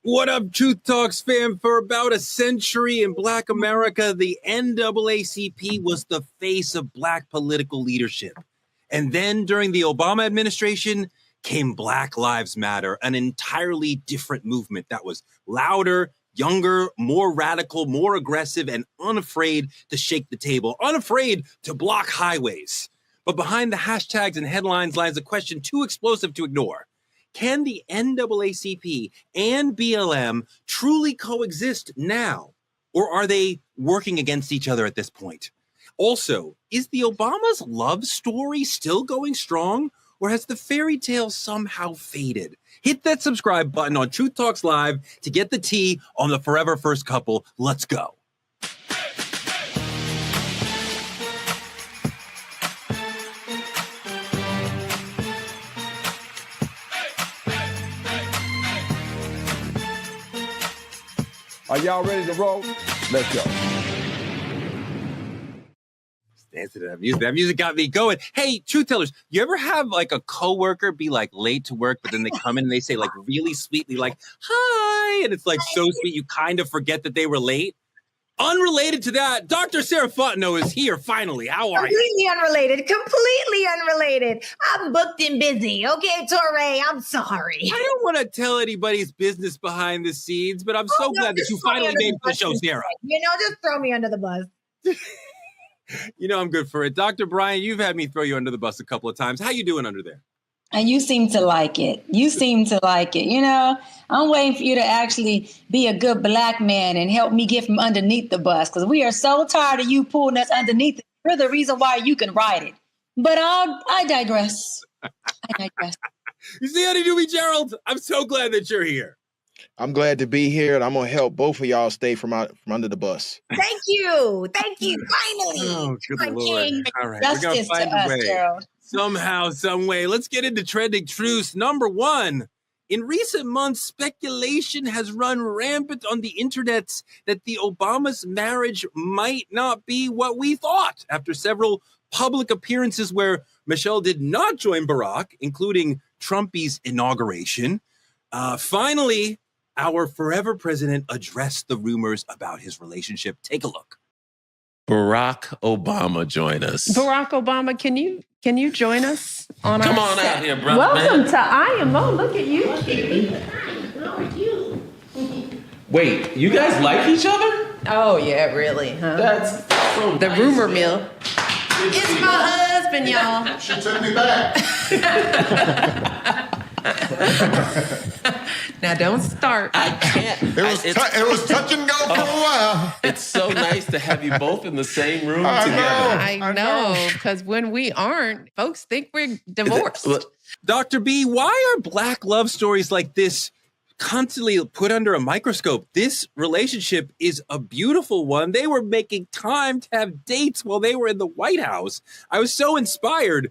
What up, Truth Talks fam? For about a century in Black America, the NAACP was the face of Black political leadership. And then during the Obama administration came Black Lives Matter, an entirely different movement that was louder, younger, more radical, more aggressive, and unafraid to shake the table, unafraid to block highways. But behind the hashtags and headlines lies a question too explosive to ignore. Can the NAACP and BLM truly coexist now? Or are they working against each other at this point? Also, is the Obama's love story still going strong? Or has the fairy tale somehow faded? Hit that subscribe button on Truth Talks Live to get the tea on the forever first couple. Let's go. Are y'all ready to roll? Let's go. Dance to that music. That music got me going. Hey, truth tellers, you ever have like a coworker be like late to work, but then they come in and they say like really sweetly like, hi, and it's like so sweet you kind of forget that they were late? Unrelated to that, Dr. Sarah Fontenot is here finally. How are you? Completely unrelated. I'm booked and busy. Okay, Torre, I'm sorry. I don't want to tell anybody's business behind the scenes, but I'm so glad that you finally made the show, Sarah. Just throw me under the bus. You know I'm good for it. Dr. Brian, you've had me throw you under the bus a couple of times. How you doing under there? And you seem to like it. I'm waiting for you to actually be a good Black man and help me get from underneath the bus, because we are so tired of you pulling us underneath it. You're the reason why you can ride it. But I digress. You see how to do me, Gerald? I'm so glad that you're here. I'm glad to be here, and I'm going to help both of y'all stay from under the bus. Thank you. Finally. Oh, good Lord. King. All right, Justice we're going to find to a us, way. Gerald. Somehow, some way. Let's get into trending truths. Number one, in recent months, speculation has run rampant on the internets that the Obama's marriage might not be what we thought. After several public appearances where Michelle did not join Barack, including Trumpy's inauguration, finally, our forever president addressed the rumors about his relationship. Take a look. Barack Obama join us. Barack Obama, can you join us on Come our on set? out here, brother. Welcome to IMO. Look at you. How are you? Wait, you guys like each other? Oh yeah, really, huh? That's so The nice. rumor mill. It's my husband, y'all. She took me back. Now don't start. I can't. It was touch and go for a while. It's so nice to have you both in the same room I together. I know, because when we aren't, folks think we're divorced. Look, Dr. B, why are Black love stories like this constantly put under a microscope? This relationship is a beautiful one. They were making time to have dates while they were in the White House. I was so inspired.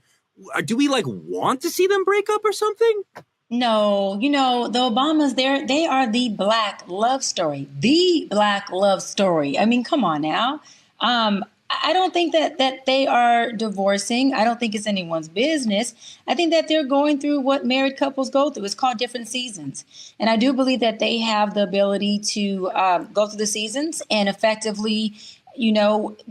Do we want to see them break up or something? No, the Obamas, they are the Black love story. The Black love story. I mean, come on now. I don't think that they are divorcing. I don't think it's anyone's business. I think that they're going through what married couples go through. It's called different seasons. And I do believe that they have the ability to go through the seasons and effectively,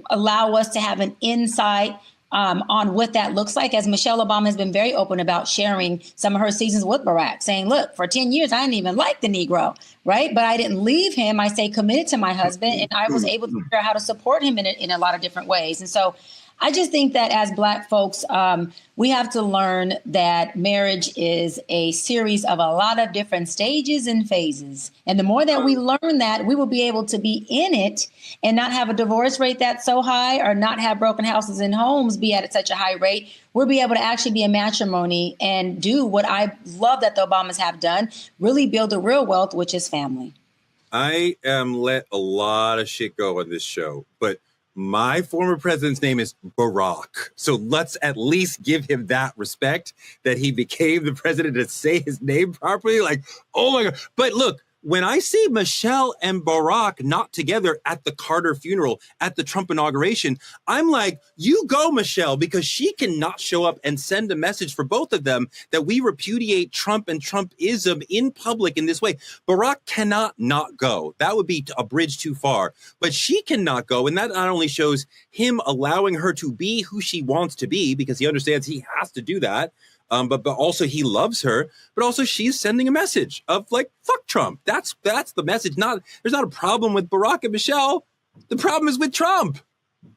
allow us to have an insight on what that looks like, as Michelle Obama has been very open about sharing some of her seasons with Barack, saying, look, for 10 years, I didn't even like the Negro, right? But I didn't leave him. I stayed committed to my husband, and I was able to figure out how to support him in a lot of different ways. And so I just think that as Black folks, we have to learn that marriage is a series of a lot of different stages and phases. And the more that we learn that, we will be able to be in it and not have a divorce rate that's so high, or not have broken houses and homes be at such a high rate. We'll be able to actually be in matrimony and do what I love that the Obamas have done, really build a real wealth, which is family. I am let a lot of shit go on this show, but my former president's name is Barack. So let's at least give him that respect that he became the president to say his name properly. Oh my God. But look, when I see Michelle and Barack not together at the Carter funeral, at the Trump inauguration, I'm like, you go, Michelle, because she cannot show up and send a message for both of them that we repudiate Trump and Trumpism in public in this way. Barack cannot not go. That would be a bridge too far, but she cannot go. And that not only shows him allowing her to be who she wants to be, because he understands he has to do that. But also he loves her, but also she's sending a message of like, fuck Trump. That's the message. There's not a problem with Barack and Michelle. The problem is with Trump.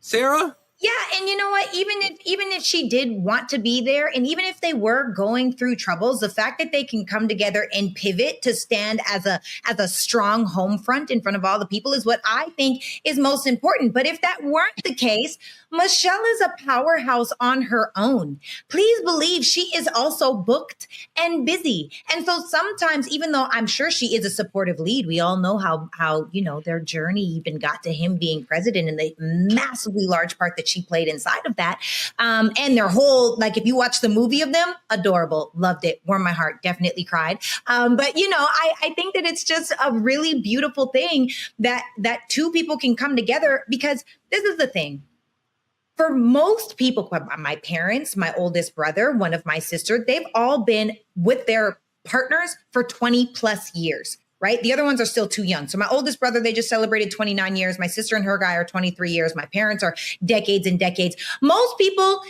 Sarah? Yeah, and you know what? Even if she did want to be there, and even if they were going through troubles, the fact that they can come together and pivot to stand as a strong home front in front of all the people is what I think is most important. But if that weren't the case, Michelle is a powerhouse on her own. Please believe she is also booked and busy. And so sometimes, even though I'm sure she is a supportive lead, we all know how their journey even got to him being president and the massively large part that she played inside of that. And their whole, like, if you watch the movie of them, adorable, loved it, warmed my heart, definitely cried. But I think that it's just a really beautiful thing that two people can come together, because this is the thing. For most people, my parents, my oldest brother, one of my sisters, they've all been with their partners for 20 plus years, right? The other ones are still too young. So my oldest brother, they just celebrated 29 years. My sister and her guy are 23 years. My parents are decades and decades. Most people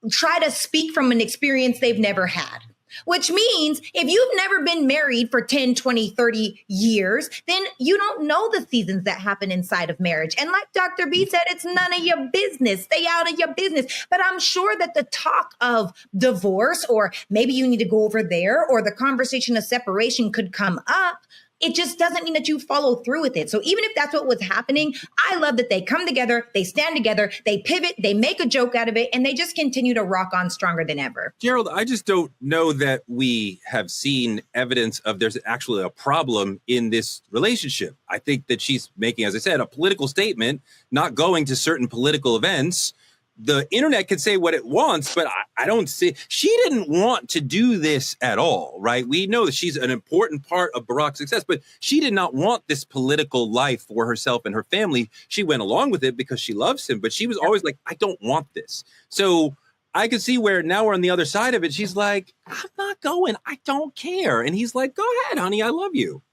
try to speak from an experience they've never had. Which means if you've never been married for 10, 20, 30 years, then you don't know the seasons that happen inside of marriage. And like Dr. B said, it's none of your business. Stay out of your business. But I'm sure that the talk of divorce, or maybe you need to go over there, or the conversation of separation could come up. It just doesn't mean that you follow through with it. So even if that's what was happening, I love that they come together, they stand together, they pivot, they make a joke out of it, and they just continue to rock on stronger than ever. Gerald, I just don't know that we have seen evidence of there's actually a problem in this relationship. I think that she's making, as I said, a political statement, not going to certain political events. The internet can say what it wants, but I don't see, she didn't want to do this at all, right? We know that she's an important part of Barack's success, but she did not want this political life for herself and her family. She went along with it because she loves him, but she was always like, I don't want this. So I could see where now we're on the other side of it. She's like, I'm not going. I don't care. And he's like, go ahead, honey. I love you.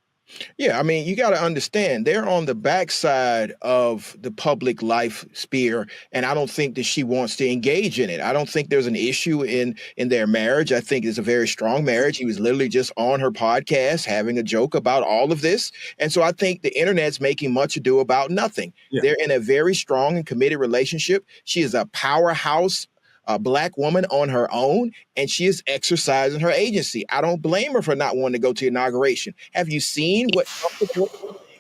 Yeah, I mean, you got to understand, they're on the backside of the public life sphere, and I don't think that she wants to engage in it. I don't think there's an issue in their marriage. I think it's a very strong marriage. He was literally just on her podcast having a joke about all of this. And so I think the internet's making much ado about nothing. Yeah. They're in a very strong and committed relationship. She is a powerhouse, a Black woman on her own, and she is exercising her agency. I don't blame her for not wanting to go to the inauguration. Have you seen what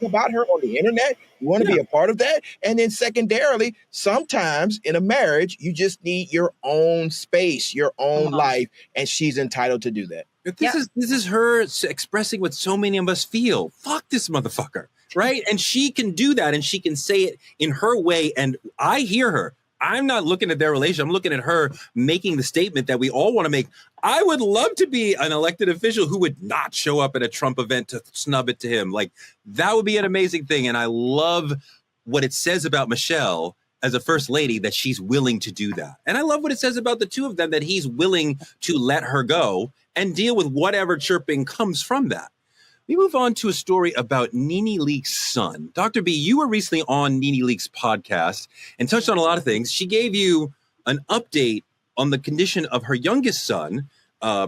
about her on the internet? You want to be a part of that? And then secondarily, sometimes in a marriage, you just need your own space, your own life, and she's entitled to do that. This is her expressing what so many of us feel. Fuck this motherfucker, right? And she can do that, and she can say it in her way, and I hear her. I'm not looking at their relationship. I'm looking at her making the statement that we all want to make. I would love to be an elected official who would not show up at a Trump event to snub it to him. Like, that would be an amazing thing. And I love what it says about Michelle as a first lady, that she's willing to do that. And I love what it says about the two of them, that he's willing to let her go and deal with whatever chirping comes from that. We move on to a story about Nene Leakes' son. Dr. B, you were recently on Nene Leakes' podcast and touched on a lot of things. She gave you an update on the condition of her youngest son,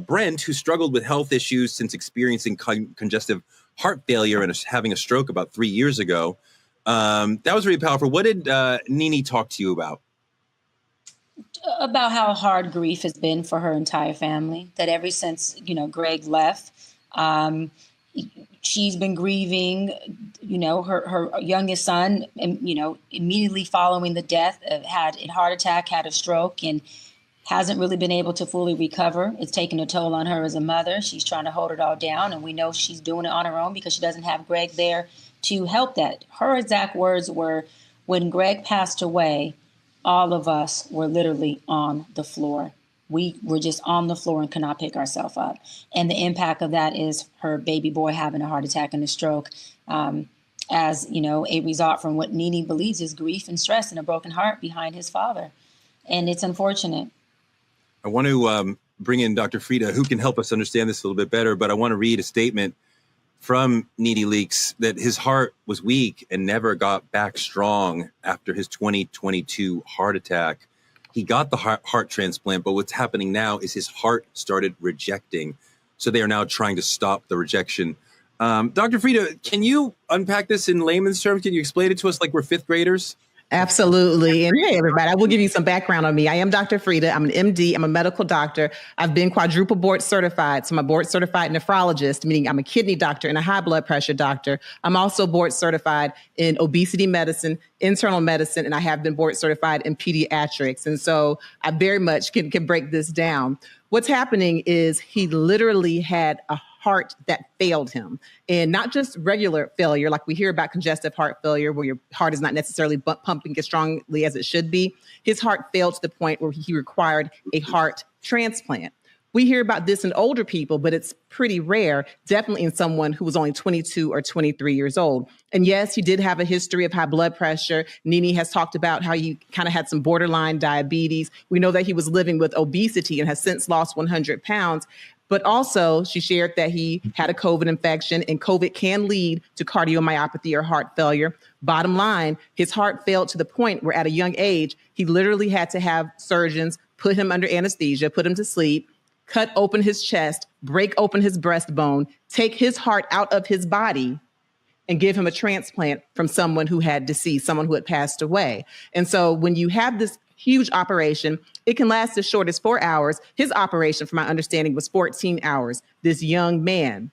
Brent, who struggled with health issues since experiencing congestive heart failure and having a stroke about 3 years ago. That was really powerful. What did Nene talk to you about? About how hard grief has been for her entire family, that ever since, Greg left, she's been grieving, her youngest son, immediately following the death, had a heart attack, had a stroke, and hasn't really been able to fully recover. It's taken a toll on her as a mother. She's trying to hold it all down, and we know she's doing it on her own because she doesn't have Greg there to help that. Her exact words were, when Greg passed away, all of us were literally on the floor. we were just on the floor and could not pick ourselves up. And the impact of that is her baby boy having a heart attack and a stroke, as you know, a result from what Nene believes is grief and stress and a broken heart behind his father. And it's unfortunate. I want to bring in Dr. Frida, who can help us understand this a little bit better, but I want to read a statement from Nene Leakes that his heart was weak and never got back strong after his 2022 heart attack. He got the heart transplant, but what's happening now is his heart started rejecting. So they are now trying to stop the rejection. Dr. Frida, can you unpack this in layman's terms? Can you explain it to us like we're fifth graders? Absolutely. And hey, everybody, I will give you some background on me. I am Dr. Frida. I'm an MD. I'm a medical doctor. I've been quadruple board certified. So I'm a board certified nephrologist, meaning I'm a kidney doctor and a high blood pressure doctor. I'm also board certified in obesity medicine, internal medicine, and I have been board certified in pediatrics. And so I very much can break this down. What's happening is he literally had a heart that failed him, and not just regular failure, like we hear about congestive heart failure, where your heart is not necessarily pumping as strongly as it should be. His heart failed to the point where he required a heart transplant. We hear about this in older people, but it's pretty rare, definitely in someone who was only 22 or 23 years old. And yes, he did have a history of high blood pressure. Nene has talked about how he kind of had some borderline diabetes. We know that he was living with obesity and has since lost 100 pounds. But also, she shared that he had a COVID infection, and COVID can lead to cardiomyopathy or heart failure. Bottom line, his heart failed to the point where at a young age, he literally had to have surgeons put him under anesthesia, put him to sleep, cut open his chest, break open his breastbone, take his heart out of his body, and give him a transplant from someone who had deceased, someone who had passed away. And so when you have this huge operation, it can last as short as 4 hours. His operation, from my understanding, was 14 hours, this young man.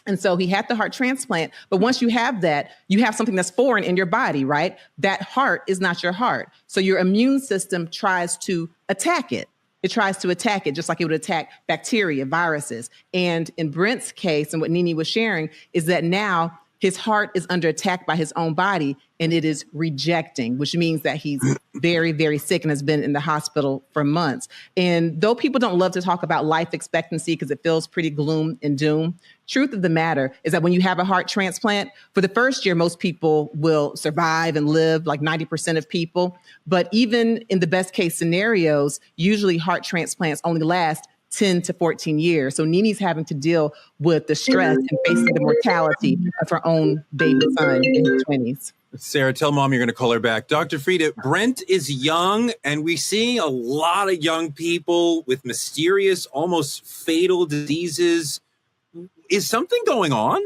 And so he had the heart transplant. But once you have that, you have something that's foreign in your body, right? That heart is not your heart. So your immune system tries to attack it. It tries to attack it just like it would attack bacteria, viruses. And in Brent's case, and what Nene was sharing, is that now his heart is under attack by his own body, and it is rejecting, which means that he's very, very sick and has been in the hospital for months. And though people don't love to talk about life expectancy because it feels pretty gloom and doom, truth of the matter is that when you have a heart transplant, for the first year, most people will survive and live, like 90% of people. But even in the best case scenarios, usually heart transplants only last 10 to 14 years. So Nene's having to deal with the stress and facing the mortality of her own baby son in his 20s. Sarah, tell mom you're going to call her back. Dr. Frida, Brent is young, and we see a lot of young people with mysterious, almost fatal diseases. Is something going on?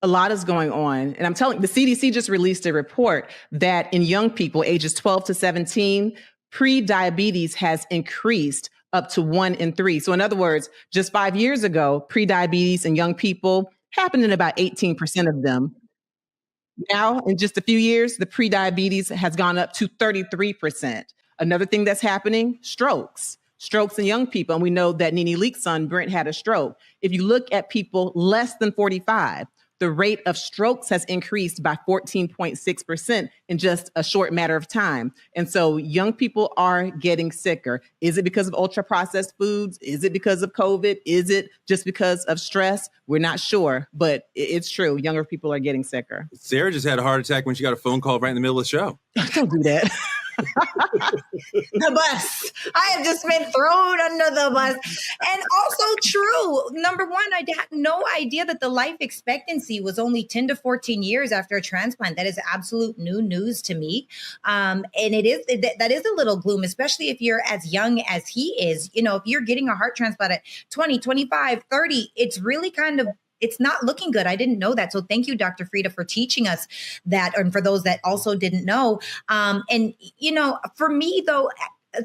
A lot is going on. And I'm telling you, the CDC just released a report that in young people ages 12 to 17, pre-diabetes has increased up to 1 in 3. So in other words, just 5 years ago, pre-diabetes in young people happened in about 18% of them. Now, in just a few years, the pre-diabetes has gone up to 33%. Another thing that's happening, strokes in young people. And we know that Nene Leakes' son, Brent, had a stroke. If you look at people less than 45, the rate of strokes has increased by 14.6% in just a short matter of time. And so young people are getting sicker. Is it because of ultra-processed foods? Is it because of COVID? Is it just because of stress? We're not sure, but it's true. Younger people are getting sicker. Sarah just had a heart attack when she got a phone call right in the middle of the show. Don't do that. The bus. I have just been thrown under the bus. And also true. Number one, I had no idea that the life expectancy was only 10 to 14 years after a transplant. That is absolute new news to me. And that is a little gloom, especially if you're as young as he is. You know, if you're getting a heart transplant at 20, 25, 30, it's really it's not looking good. I didn't know that. So thank you, Dr. Frida, for teaching us that. And for those that also didn't know. And, you know, for me, though,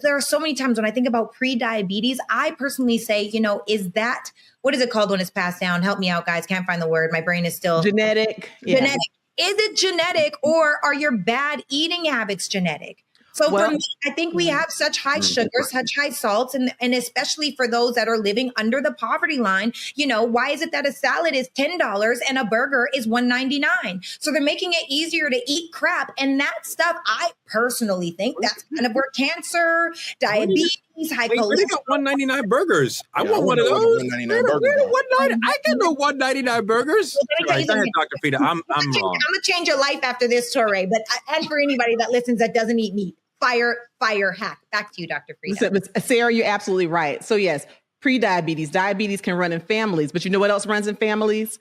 there are so many times when I think about pre-diabetes, I personally say, you know, is that, what is it called when it's passed down? Help me out, guys. Can't find the word. My brain is still genetic. Yeah. Genetic. Is it genetic, or are your bad eating habits genetic? So for me, I think we have such high sugar, such high salts, and especially for those that are living under the poverty line, you know, why is it that a salad is $10 and a burger is $1.99? So they're making it easier to eat crap. And that stuff, I personally think that's kind of where cancer, diabetes, these high Wait, they got $1.99 burgers. I want one of those. $1.99 burger. Where the $1.99? I get no $1.99 burgers. Well, let me tell you Go ahead, something. Dr. Frida. I'm I'm wrong. gonna change your life after this, Torre. But and for anybody that listens that doesn't eat meat, fire hack. Back to you, Dr. Frida. Listen, Sarah, you're absolutely right. So yes, pre-diabetes, diabetes can run in families, but you know what else runs in families?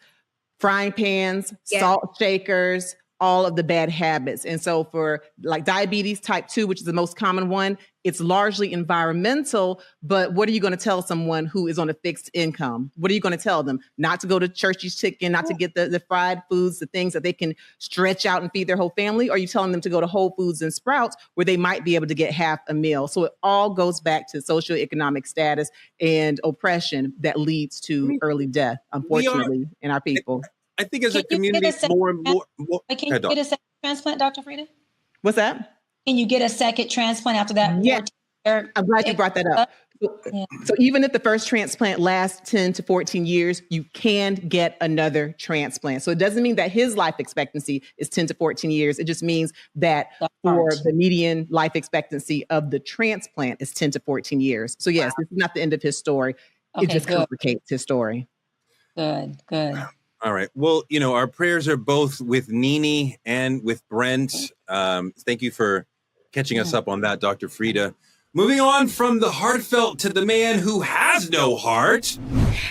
Frying pans, salt shakers, all of the bad habits. And so for like diabetes type 2, which is the most common one, it's largely environmental, but what are you going to tell someone who is on a fixed income? What are you going to tell them? Not to go to Church's Chicken, not to get the fried foods, the things that they can stretch out and feed their whole family? Or are you telling them to go to Whole Foods and Sprouts where they might be able to get half a meal? So it all goes back to socioeconomic status and oppression that leads to early death, unfortunately, in our people. I think as a community, more and more. Can you get a second transplant, Dr. Frida? What's that? Can you get a second transplant after that? Yeah, I'm glad you brought that up. So even if the first transplant lasts 10 to 14 years, you can get another transplant. So it doesn't mean that his life expectancy is 10 to 14 years. It just means that for the median life expectancy of the transplant is 10 to 14 years. So yes, this is not the end of his story. It just complicates his story. Good. All right. Well, our prayers are both with Nene and with Brent. Thank you for catching us up on that, Dr. Frida. Moving on from the heartfelt to the man who has no heart.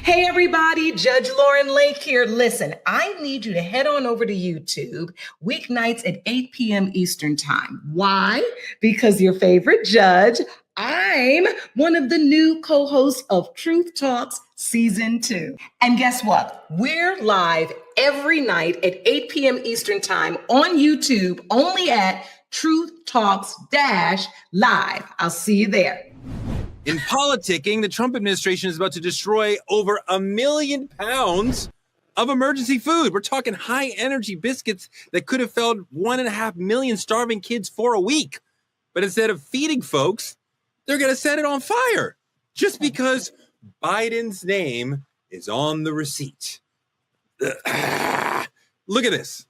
Hey, everybody. Judge Lauren Lake here. Listen, I need you to head on over to YouTube weeknights at 8 p.m. Eastern Time. Why? Because your favorite judge, I'm one of the new co-hosts of Truth Talks Season 2. And guess what? We're live every night at 8 p.m. Eastern Time on YouTube, only at Truth Talks-Live. I'll see you there. In politicking, the Trump administration is about to destroy over 1 million pounds of emergency food. We're talking high energy biscuits that could have fed 1.5 million starving kids for a week. But instead of feeding folks, they're going to set it on fire just because Biden's name is on the receipt. Look at this.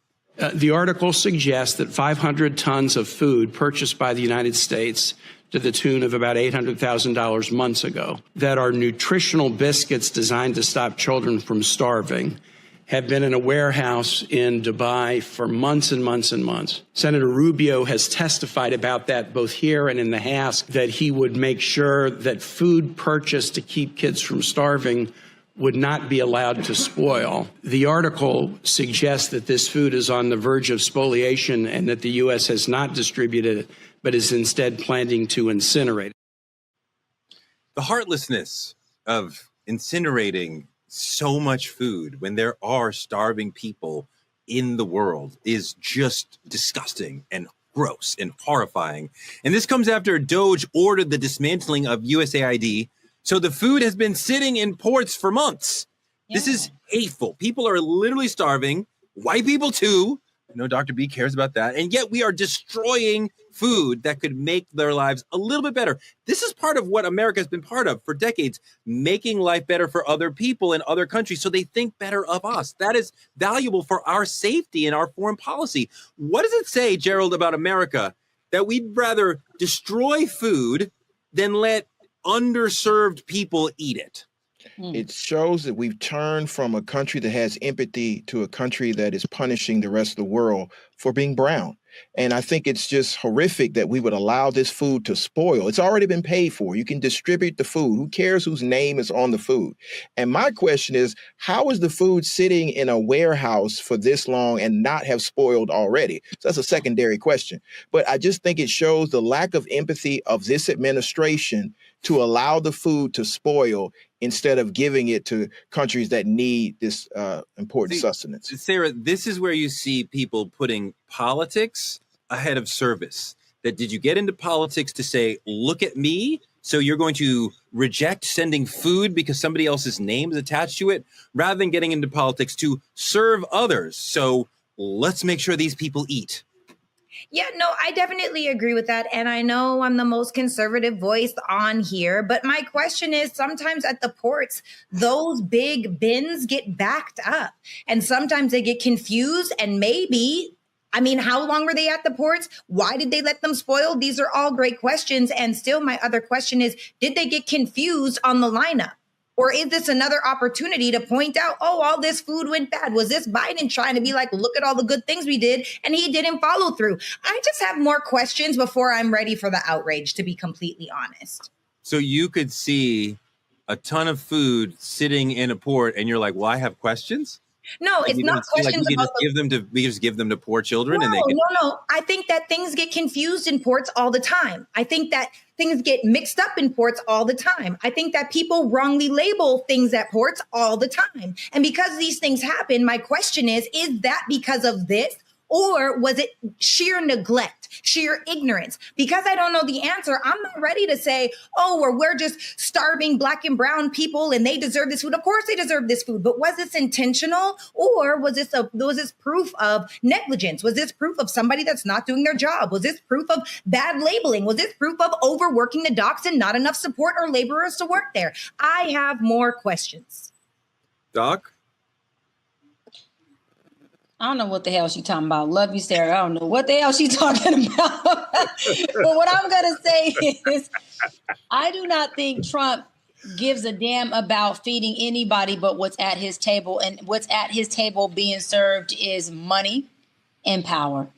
The article suggests that 500 tons of food purchased by the United States to the tune of about $800,000 months ago that are nutritional biscuits designed to stop children from starving have been in a warehouse in Dubai for months and months and months. Senator Rubio has testified about that both here and in the House, that he would make sure that food purchased to keep kids from starving would not be allowed to spoil. The article suggests that this food is on the verge of spoliation and that the U.S. has not distributed it, but is instead planning to incinerate it. The heartlessness of incinerating so much food when there are starving people in the world is just disgusting and gross and horrifying. And this comes after DOJ ordered the dismantling of USAID. So the food has been sitting in ports for months. Yeah. This is hateful. People are literally starving. White people too. I know Dr. B cares about that. And yet we are destroying food that could make their lives a little bit better. This is part of what America has been part of for decades, making life better for other people in other countries so they think better of us. That is valuable for our safety and our foreign policy. What does it say, Gerald, about America that we'd rather destroy food than let underserved people eat it? It shows that we've turned from a country that has empathy to a country that is punishing the rest of the world for being brown. And I think it's just horrific that we would allow this food to spoil. It's already been paid for. You can distribute the food. Who cares whose name is on the food? And my question is, how is the food sitting in a warehouse for this long and not have spoiled already? So that's a secondary question. But I just think it shows the lack of empathy of this administration to allow the food to spoil instead of giving it to countries that need this important sustenance. Sarah, this is where you see people putting politics ahead of service. That did you get into politics to say, look at me? So you're going to reject sending food because somebody else's name is attached to it, rather than getting into politics to serve others. So let's make sure these people eat. Yeah, no, I definitely agree with that. And I know I'm the most conservative voice on here, but my question is sometimes at the ports, those big bins get backed up and sometimes they get confused and maybe I mean, how long were they at the ports? Why did they let them spoil? These are all great questions. And still, my other question is, did they get confused on the lineup? Or is this another opportunity to point out, oh, all this food went bad? Was this Biden trying to be like, look at all the good things we did, and he didn't follow through? I just have more questions before I'm ready for the outrage, to be completely honest. So you could see a ton of food sitting in a port, and you're like, well, I have questions? No, it's not questions about we just give them to poor children. No. I think that things get confused in ports all the time. I think that things get mixed up in ports all the time. I think that people wrongly label things at ports all the time. And because these things happen, my question is that because of this? Or was it sheer neglect, sheer ignorance? Because I don't know the answer, I'm not ready to say, oh, or we're just starving Black and brown people and they deserve this food. Of course they deserve this food, but was this intentional? Or was this proof of negligence? Was this proof of somebody that's not doing their job? Was this proof of bad labeling? Was this proof of overworking the docks and not enough support or laborers to work there? I have more questions. Doc? I don't know what the hell she's talking about. Love you, Sarah. I don't know what the hell she's talking about. But what I'm going to say is I do not think Trump gives a damn about feeding anybody but what's at his table. And what's at his table being served is money and power.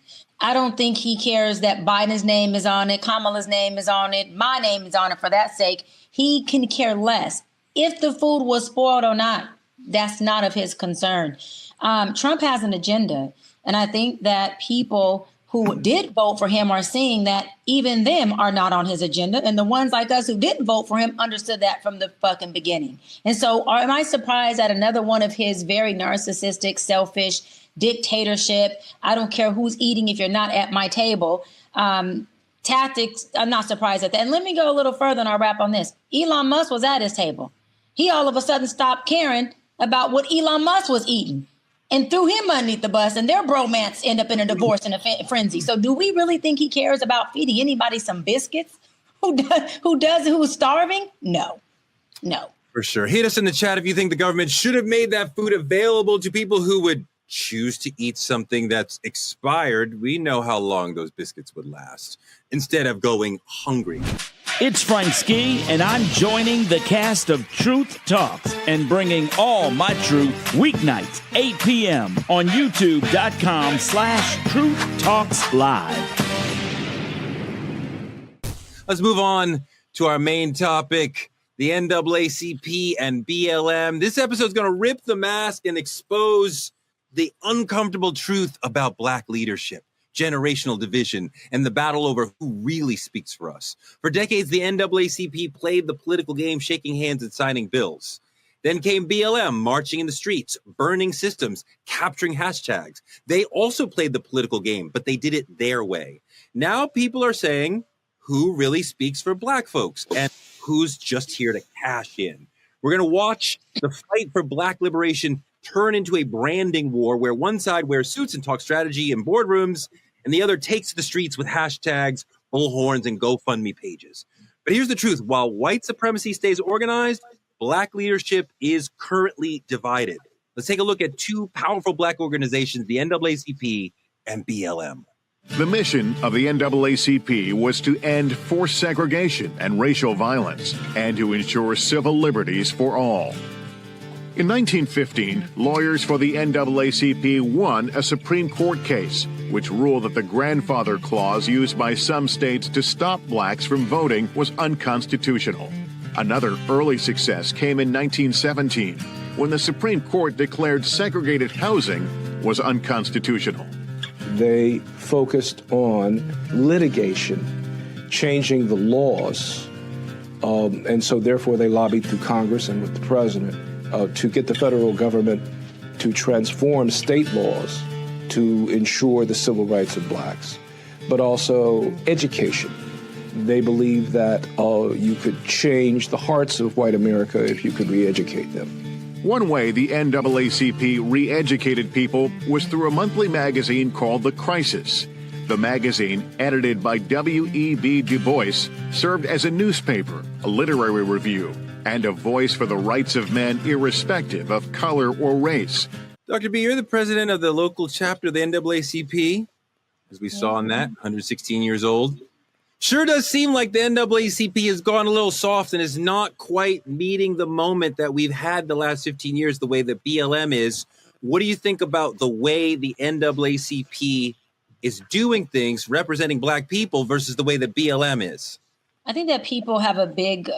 I don't think he cares that Biden's name is on it, Kamala's name is on it, my name is on it for that sake. He can care less. If the food was spoiled or not, that's not of his concern. Trump has an agenda, and I think that people who did vote for him are seeing that even them are not on his agenda, and the ones like us who didn't vote for him understood that from the fucking beginning. And so am I surprised at another one of his very narcissistic, selfish dictatorship, I don't care who's eating if you're not at my table, tactics? I'm not surprised at that. And let me go a little further and I'll wrap on this. Elon Musk was at his table. He all of a sudden stopped caring about what Elon Musk was eating and threw him underneath the bus, and their bromance end up in a divorce and a frenzy. So do we really think he cares about feeding anybody some biscuits? Who's starving? No. For sure. Hit us in the chat if you think the government should have made that food available to people who would choose to eat something that's expired. We know how long those biscuits would last instead of going hungry. It's Frank Ski, and I'm joining the cast of Truth Talks and bringing all my truth weeknights, 8 p.m. on youtube.com/TruthTalksLive. Let's move on to our main topic, the NAACP and BLM. This episode is going to rip the mask and expose the uncomfortable truth about Black leadership, generational division, and the battle over who really speaks for us. For decades, the NAACP played the political game, shaking hands and signing bills. Then came BLM, marching in the streets, burning systems, capturing hashtags. They also played the political game, but they did it their way. Now people are saying, who really speaks for Black folks and who's just here to cash in? We're going to watch the fight for Black liberation turn into a branding war where one side wears suits and talks strategy in boardrooms, and the other takes to the streets with hashtags, bullhorns, and GoFundMe pages. But here's the truth. While white supremacy stays organized, Black leadership is currently divided. Let's take a look at two powerful Black organizations, the NAACP and BLM. The mission of the NAACP was to end forced segregation and racial violence and to ensure civil liberties for all. In 1915, lawyers for the NAACP won a Supreme Court case, which ruled that the grandfather clause used by some states to stop blacks from voting was unconstitutional. Another early success came in 1917, when the Supreme Court declared segregated housing was unconstitutional. They focused on litigation, changing the laws, and so therefore they lobbied through Congress and with the president to get the federal government to transform state laws to ensure the civil rights of blacks, but also education. They believed that you could change the hearts of white America if you could re-educate them. One way the NAACP re-educated people was through a monthly magazine called The Crisis. The magazine, edited by W.E.B. Du Bois, served as a newspaper, a literary review, and a voice for the rights of men irrespective of color or race. Dr. B, you're the president of the local chapter of the NAACP. as we saw in that, 116 years old. Sure does seem like the NAACP has gone a little soft and is not quite meeting the moment that we've had the last 15 years the way that BLM is. What do you think about the way the NAACP is doing things representing Black people versus the way that BLM is? I think that people have a big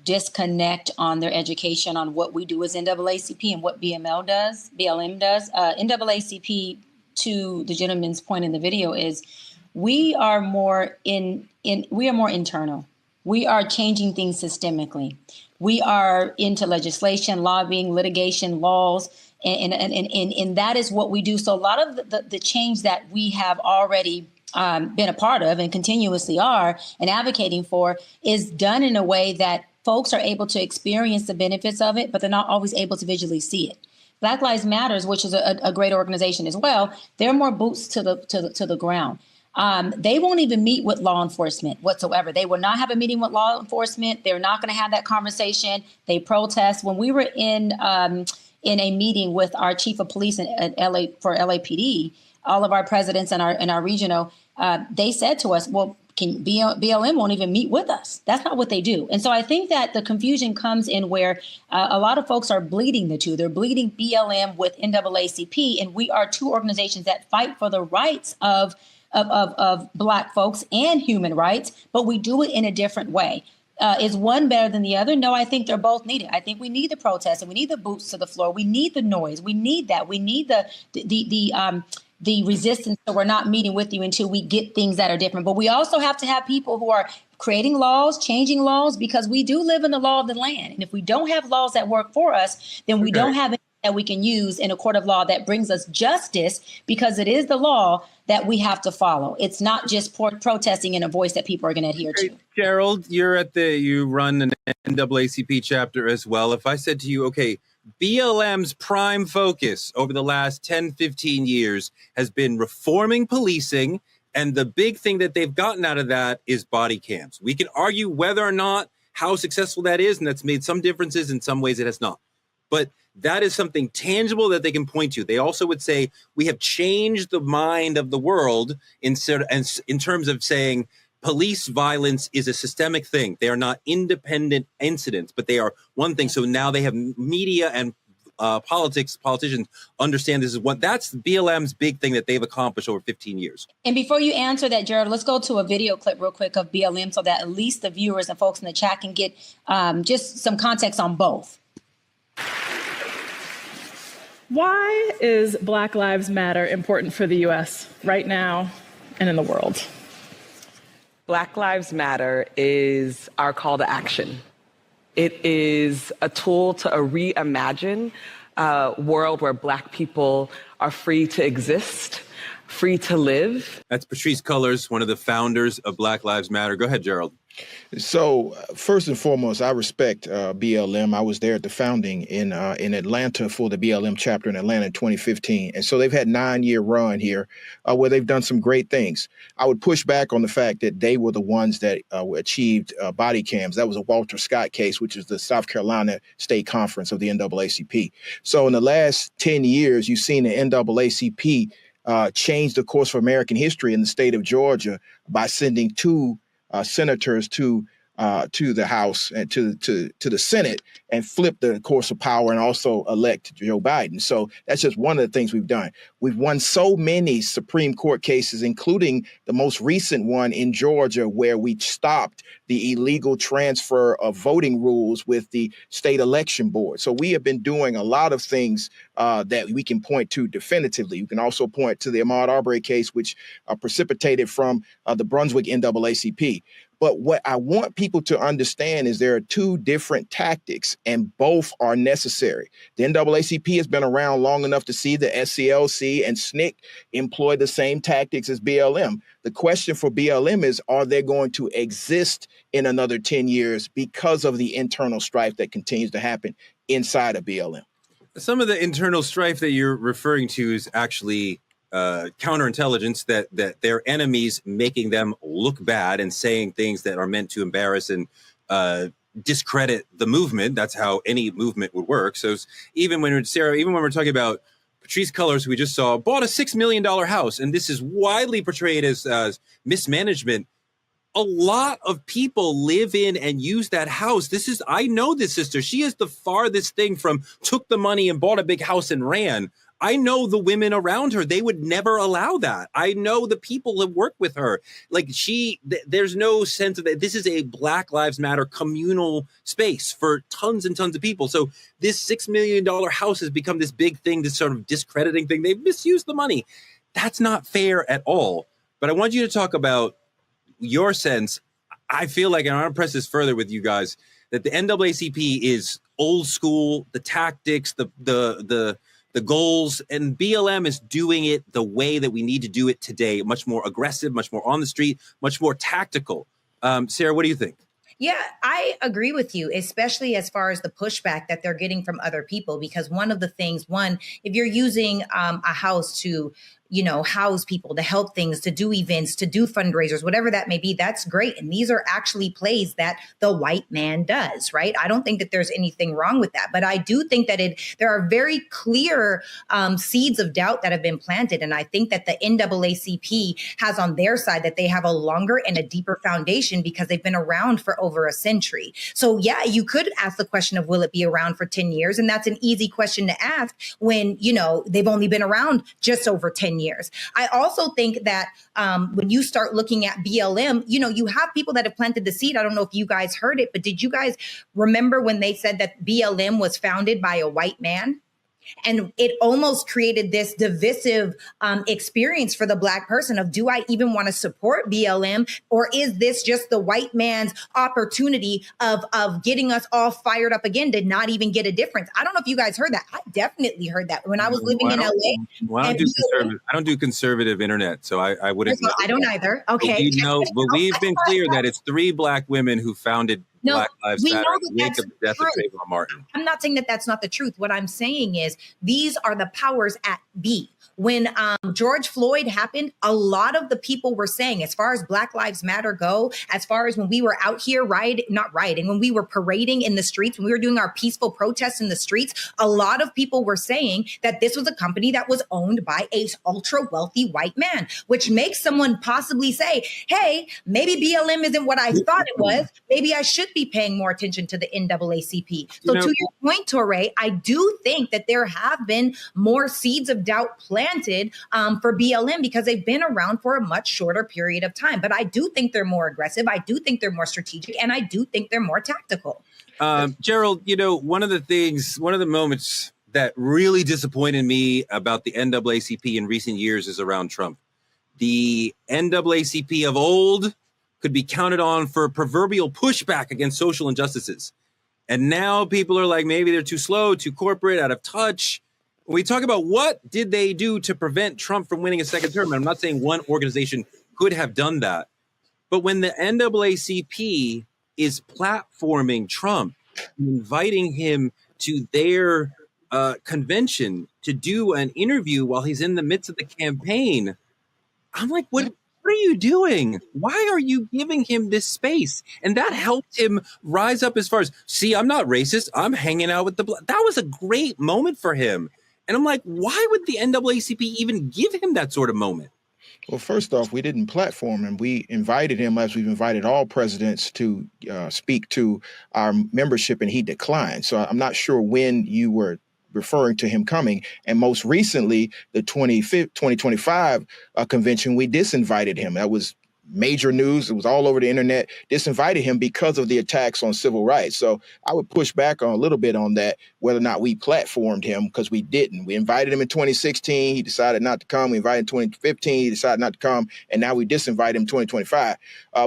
disconnect on their education on what we do as NAACP and what BLM does. NAACP, to the gentleman's point in the video, is we are more internal. We are changing things systemically. We are into legislation, lobbying, litigation, laws, and that is what we do. So a lot of the change that we have already been a part of and continuously are and advocating for is done in a way that folks are able to experience the benefits of it, but they're not always able to visually see it. Black Lives Matters, which is a great organization as well, they're more boots to the ground. They won't even meet with law enforcement whatsoever. They will not have a meeting with law enforcement. They're not going to have that conversation. They protest. When we were in a meeting with our chief of police in LA for LAPD, all of our presidents and our regional, they said to us, well, BLM won't even meet with us. That's not what they do. And so I think that the confusion comes in where a lot of folks are bleeding the two. They're bleeding BLM with NAACP, and we are two organizations that fight for the rights of Black folks and human rights, but we do it in a different way. Is one better than the other? No, I think they're both needed. I think we need the protests and we need the boots to the floor. We need the noise. We need that. We need the resistance. So we're not meeting with you until we get things that are different. But we also have to have people who are creating laws, changing laws, because we do live in the law of the land. And if we don't have laws that work for us, then we don't have anything that we can use in a court of law that brings us justice, because it is the law that we have to follow. It's not just protesting in a voice that people are going to adhere to. Gerald, you run an NAACP chapter as well. If I said to you, okay, BLM's prime focus over the last 10, 15 years has been reforming policing, and the big thing that they've gotten out of that is body cams. We can argue whether or not how successful that is, and that's made some differences. In some ways it has not. But that is something tangible that they can point to. They also would say we have changed the mind of the world in terms of saying police violence is a systemic thing. They are not independent incidents, but they are one thing. So now they have media and politicians understand this is what that's BLM's big thing that they've accomplished over 15 years. And before you answer that, Gerald, let's go to a video clip real quick of BLM so that at least the viewers and folks in the chat can get just some context on both. Why is Black Lives Matter important for the U.S. right now and in the world? Black Lives Matter is our call to action. It is a tool to reimagine a world where Black people are free to exist, free to live. That's Patrisse Cullors, one of the founders of Black Lives Matter. Go ahead, Gerald. So first and foremost, I respect BLM. I was there at the founding in Atlanta for the BLM chapter in Atlanta in 2015. And so they've had a 9-year run here where they've done some great things. I would push back on the fact that they were the ones that achieved body cams. That was a Walter Scott case, which is the South Carolina State Conference of the NAACP. So in the last 10 years, you've seen the NAACP change the course of American history in the state of Georgia by sending two senators to the House and to the Senate and flip the course of power and also elect Joe Biden. So that's just one of the things we've done. We've won so many Supreme Court cases, including the most recent one in Georgia, where we stopped the illegal transfer of voting rules with the state election board. So we have been doing a lot of things that we can point to definitively. You can also point to the Ahmaud Arbery case, which precipitated from the Brunswick NAACP. But what I want people to understand is there are two different tactics, and both are necessary. The NAACP has been around long enough to see the SCLC and SNCC employ the same tactics as BLM. The question for BLM is, are they going to exist in another 10 years because of the internal strife that continues to happen inside of BLM? Some of the internal strife that you're referring to is actually counterintelligence, that their enemies making them look bad and saying things that are meant to embarrass and discredit the movement. That's how any movement would work. So even when we're talking about Patrisse Cullors, who we just saw, bought a $6 million house, and this is widely portrayed as mismanagement. A lot of people live in and use that house. I know this sister. She is the farthest thing from took the money and bought a big house and ran. I know the women around her. They would never allow that. I know the people that work with her. Like there's no sense of that. This is a Black Lives Matter communal space for tons and tons of people. So this $6 million house has become this big thing, this sort of discrediting thing. They've misused the money. That's not fair at all. But I want you to talk about your sense. I feel like, and I want to press this further with you guys, that the NAACP is old school, the tactics, the goals, and BLM is doing it the way that we need to do it today, much more aggressive, much more on the street, much more tactical. Sarah, what do you think? Yeah, I agree with you, especially as far as the pushback that they're getting from other people, because one of the things, if you're using a house to house people, to help things, to do events, to do fundraisers, whatever that may be, that's great. And these are actually plays that the white man does, right? I don't think that there's anything wrong with that. But I do think that there are very clear seeds of doubt that have been planted. And I think that the NAACP has on their side that they have a longer and a deeper foundation because they've been around for over a century. So yeah, you could ask the question of, will it be around for 10 years? And that's an easy question to ask when, they've only been around just over 10 years. I also think that when you start looking at BLM, you have people that have planted the seed. I don't know if you guys heard it, but did you guys remember when they said that BLM was founded by a white man? And it almost created this divisive experience for the Black person of, do I even want to support BLM? Or is this just the white man's opportunity of getting us all fired up again to not even get a difference? I don't know if you guys heard that. I definitely heard that when I was living in LA. Well, I don't do conservative internet, so I wouldn't. I don't either. Okay. But we've been clear that it's 3 Black women who founded Black Lives Matter. Wake of the death of Trayvon Martin. I'm not saying that that's not the truth. What I'm saying is these are the powers at be. When George Floyd happened, a lot of the people were saying, as far as Black Lives Matter go, as far as when we were out here when we were parading in the streets, when we were doing our peaceful protests in the streets, a lot of people were saying that this was a company that was owned by a ultra wealthy white man, which makes someone possibly say, hey, maybe BLM isn't what I thought it was. Maybe I should be paying more attention to the NAACP. So to your point, Torre, I do think that there have been more seeds of doubt planted for BLM because they've been around for a much shorter period of time. But I do think they're more aggressive. I do think they're more strategic, and I do think they're more tactical. Gerald, one of the moments that really disappointed me about the NAACP in recent years is around Trump. The NAACP of old could be counted on for proverbial pushback against social injustices. And now people are like, maybe they're too slow, too corporate, out of touch. When we talk about what did they do to prevent Trump from winning a second term, and I'm not saying one organization could have done that, but when the NAACP is platforming Trump, inviting him to their convention to do an interview while he's in the midst of the campaign, I'm like, what are you doing? Why are you giving him this space? And that helped him rise up as far as, see, I'm not racist. I'm hanging out with that was a great moment for him. And I'm like, why would the NAACP even give him that sort of moment? Well, first off, we didn't platform him. We invited him, as we've invited all presidents, to speak to our membership, and he declined. So I'm not sure when you were referring to him coming. And most recently, the 2025 convention, we disinvited him. That was major news. It was all over the internet. Disinvited him because of the attacks on civil rights. So I would push back on a little bit on that, whether or not we platformed him, because we didn't. We invited him in 2016. He decided not to come. We invited him in 2015. He decided not to come. And now we disinvite him in 2025.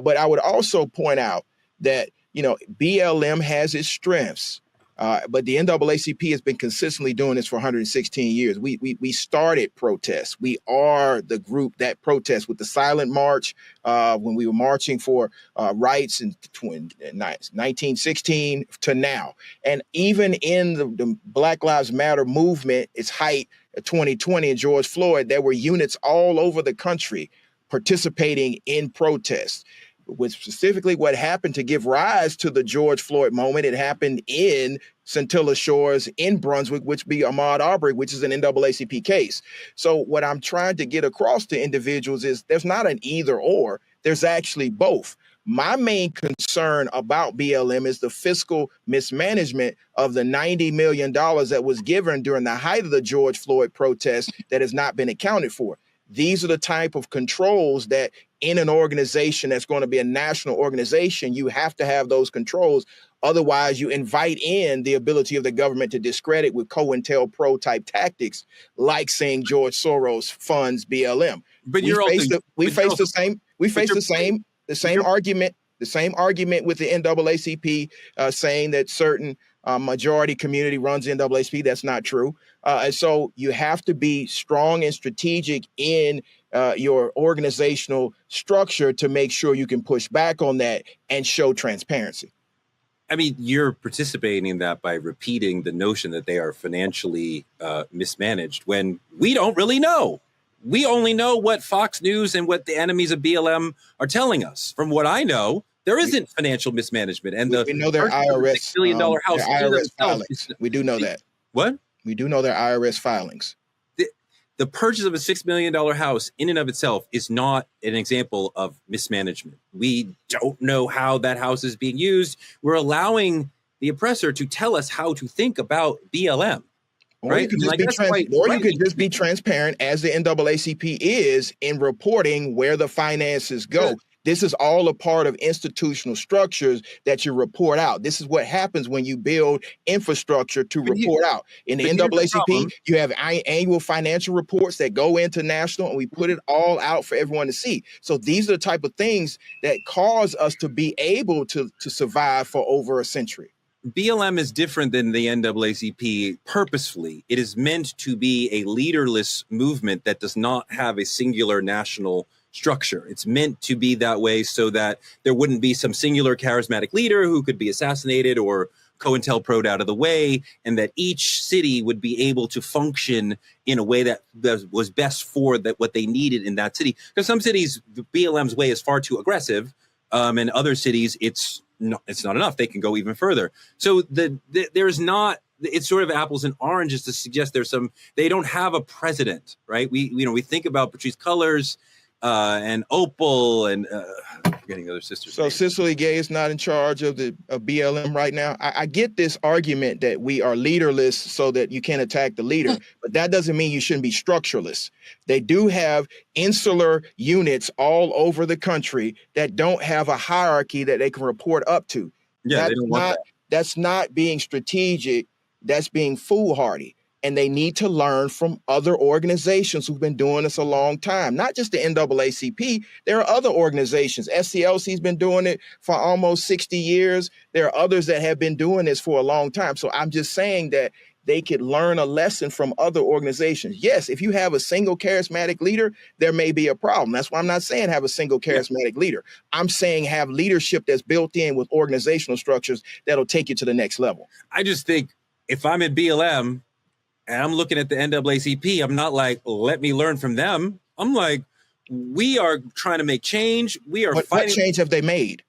But I would also point out that, BLM has its strengths. But the NAACP has been consistently doing this for 116 years. We started protests. We are the group that protests with the silent march when we were marching for rights in 1916 to now. And even in the Black Lives Matter movement, its height, 2020 and George Floyd, there were units all over the country participating in protests. with specifically what happened to give rise to the George Floyd moment. It happened in Scintilla Shores in Brunswick, which be Ahmaud Arbery, which is an NAACP case. So what I'm trying to get across to individuals is there's not an either or, there's actually both. My main concern about BLM is the fiscal mismanagement of the $90 million that was given during the height of the George Floyd protests that has not been accounted for. These are the type of controls that in an organization that's going to be a national organization, you have to have those controls. Otherwise, you invite in the ability of the government to discredit with COINTELPRO type tactics, like saying George Soros funds BLM. But we face the same argument with the NAACP saying that certain majority community runs the NAACP. That's not true. And so you have to be strong and strategic in your organizational structure to make sure you can push back on that and show transparency. I mean, you're participating in that by repeating the notion that they are financially mismanaged when we don't really know. We only know what Fox News and what the enemies of BLM are telling us. From what I know, there isn't financial mismanagement. And we know their IRS $6 billion house. Their IRS filings. We do know that. What? We do know their IRS filings. The purchase of a $6 million house in and of itself is not an example of mismanagement. We don't know how that house is being used. We're allowing the oppressor to tell us how to think about BLM. Or you could just be transparent, as the NAACP is, in reporting where the finances go. Yeah. This is all a part of institutional structures that you report out. This is what happens when you build infrastructure to report out. In the NAACP, you have annual financial reports that go into national, and we put it all out for everyone to see. So these are the type of things that cause us to be able to survive for over a century. BLM is different than the NAACP purposefully. It is meant to be a leaderless movement that does not have a singular national structure. It's meant to be that way so that there wouldn't be some singular charismatic leader who could be assassinated or COINTELPRO'd out of the way, and that each city would be able to function in a way that was best for what they needed in that city. Because some cities, the BLM's way is far too aggressive, and other cities, it's not enough. They can go even further. So there's not. It's sort of apples and oranges to suggest they don't have a president, right? We think about Patrisse Cullors and Opal and forgetting the other sisters. So Cicely Gay is not in charge of BLM right now. I get this argument that we are leaderless so that you can't attack the leader, but that doesn't mean you shouldn't be structureless. They do have insular units all over the country that don't have a hierarchy that they can report up to. Yeah, they don't want that. That's not being strategic. That's being foolhardy. And they need to learn from other organizations who've been doing this a long time, not just the NAACP. There are other organizations. SCLC's been doing it for almost 60 years. There are others that have been doing this for a long time. So I'm just saying that they could learn a lesson from other organizations. Yes, if you have a single charismatic leader, there may be a problem. That's why I'm not saying have a single charismatic leader. I'm saying have leadership that's built in with organizational structures that'll take you to the next level. I just think if I'm at BLM, and I'm looking at the NAACP, I'm not like, let me learn from them. I'm like, we are trying to make change. We are fighting. What change have they made?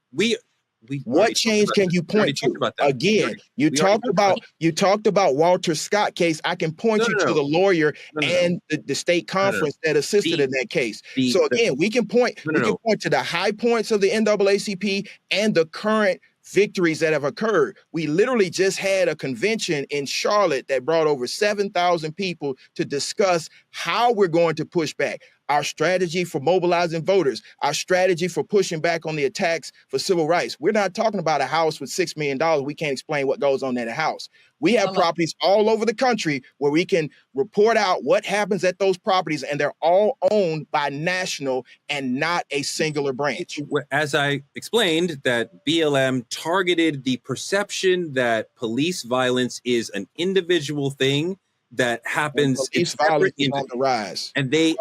What change can you point to? Again, you talked about Walter Scott case. I can point you to the lawyer and the state conference that assisted in that case. So again, we can point to the high points of the NAACP and the current victories that have occurred. We literally just had a convention in Charlotte that brought over 7,000 people to discuss how we're going to push back. Our strategy for mobilizing voters, our strategy for pushing back on the attacks for civil rights. We're not talking about a house with $6 million. We can't explain what goes on in a house. We have properties all over the country where we can report out what happens at those properties, and they're all owned by national and not a singular branch. As I explained, that BLM targeted the perception that police violence is an individual thing that happens. Police violence is on the rise. And they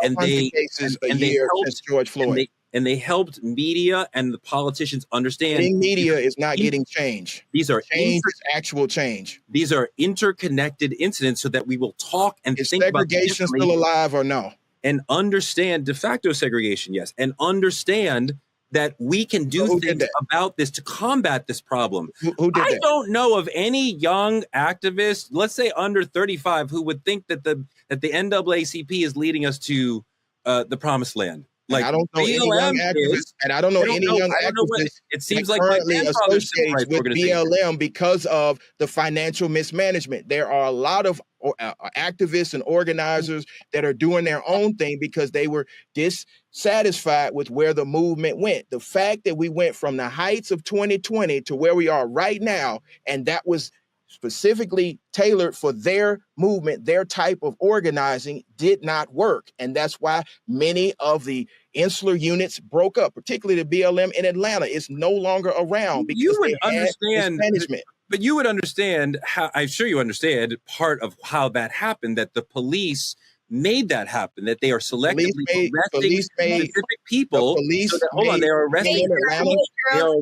George Floyd. And they helped media and the politicians understand. Media is not getting change. These are actual change. These are interconnected incidents, so that we will talk and think about segregation still alive or no, and understand de facto segregation. Yes, and understand that we can do things about this to combat this problem. Who did I that? don't know of any young activist, let's say under 35, who would think that the NAACP is leading us to the promised land. Like, I don't know any young activists, and I don't know any young activists. It seems that like my currently associates with BLM because of the financial mismanagement. There are a lot of activists and organizers that are doing their own thing because they were dissatisfied with where the movement went. The fact that we went from the heights of 2020 to where we are right now, and that was specifically tailored for their movement, their type of organizing, did not work. And that's why many of the insular units broke up, particularly the BLM in Atlanta. It's no longer around because you would they had understand mismanagement. But you would understand how, I'm sure you understand part of how that happened, that the police made that happen, that they are selectively arresting specific people. They are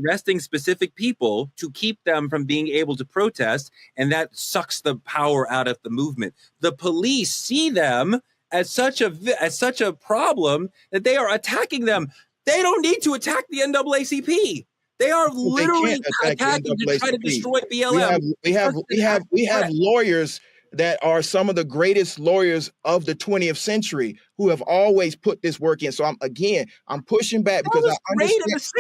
arresting specific people to keep them from being able to protest, and that sucks the power out of the movement. The police see them as such a problem that they are attacking them. They don't need to attack the NAACP. They are literally attacking to try to destroy BLM. We have lawyers that are some of the greatest lawyers of the 20th century who have always put this work in. So I'm pushing back because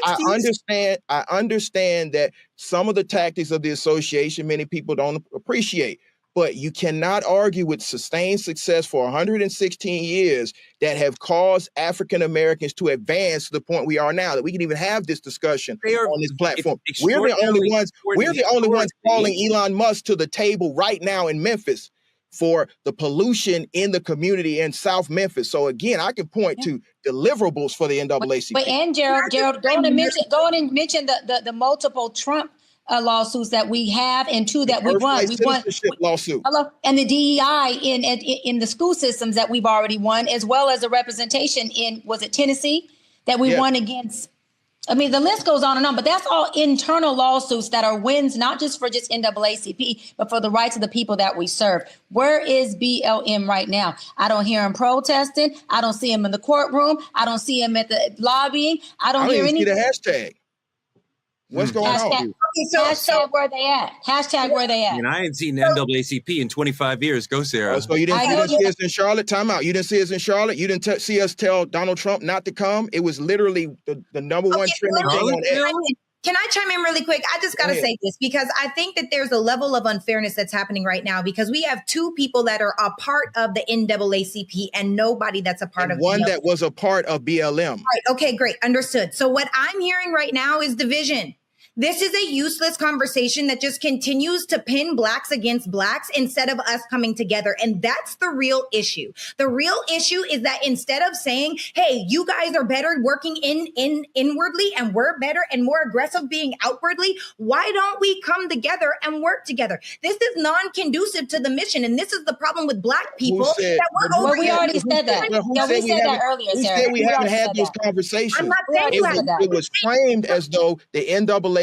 I understand that some of the tactics of the association, many people don't appreciate. But you cannot argue with sustained success for 116 years that have caused African Americans to advance to the point we are now, that we can even have this discussion on this platform. We're the only ones calling Elon Musk to the table right now in Memphis for the pollution in the community in South Memphis. So again, I can point to deliverables for the NAACP. But Gerald, go on and mention the multiple Trump lawsuits that we have, and two that we won. We won lawsuit. And the DEI in the school systems that we've already won, as well as the representation in, was it Tennessee, that we won against? I mean, the list goes on and on, but that's all internal lawsuits that are wins, not just for just NAACP, but for the rights of the people that we serve. Where is BLM right now? I don't hear him protesting. I don't see him in the courtroom. I don't see him at the lobbying. I don't hear anything. See the hashtag. What's going on? Hashtag where they at? Hashtag where they at? And I ain't seen the NAACP in 25 years. Go, Sarah. So you didn't see us in Charlotte? Time out. You didn't see us in Charlotte? You didn't see us tell Donald Trump not to come? It was literally the number one trending thing on X. Can I chime in really quick? I just got to say this because I think that there's a level of unfairness that's happening right now because we have two people that are a part of the NAACP and nobody that's a part of one BLM. That was a part of BLM. Right. Okay, great. Understood. So what I'm hearing right now is division. This is a useless conversation that just continues to pin blacks against blacks instead of us coming together. And that's the real issue. The real issue is that instead of saying, hey, you guys are better working inwardly and we're better and more aggressive being outwardly, why don't we come together and work together? This is non-conducive to the mission. And this is the problem with black people. We already said that. We said that earlier, Sarah. Who said we haven't had those conversations? I'm not saying you haven't. It was framed as though the NAACP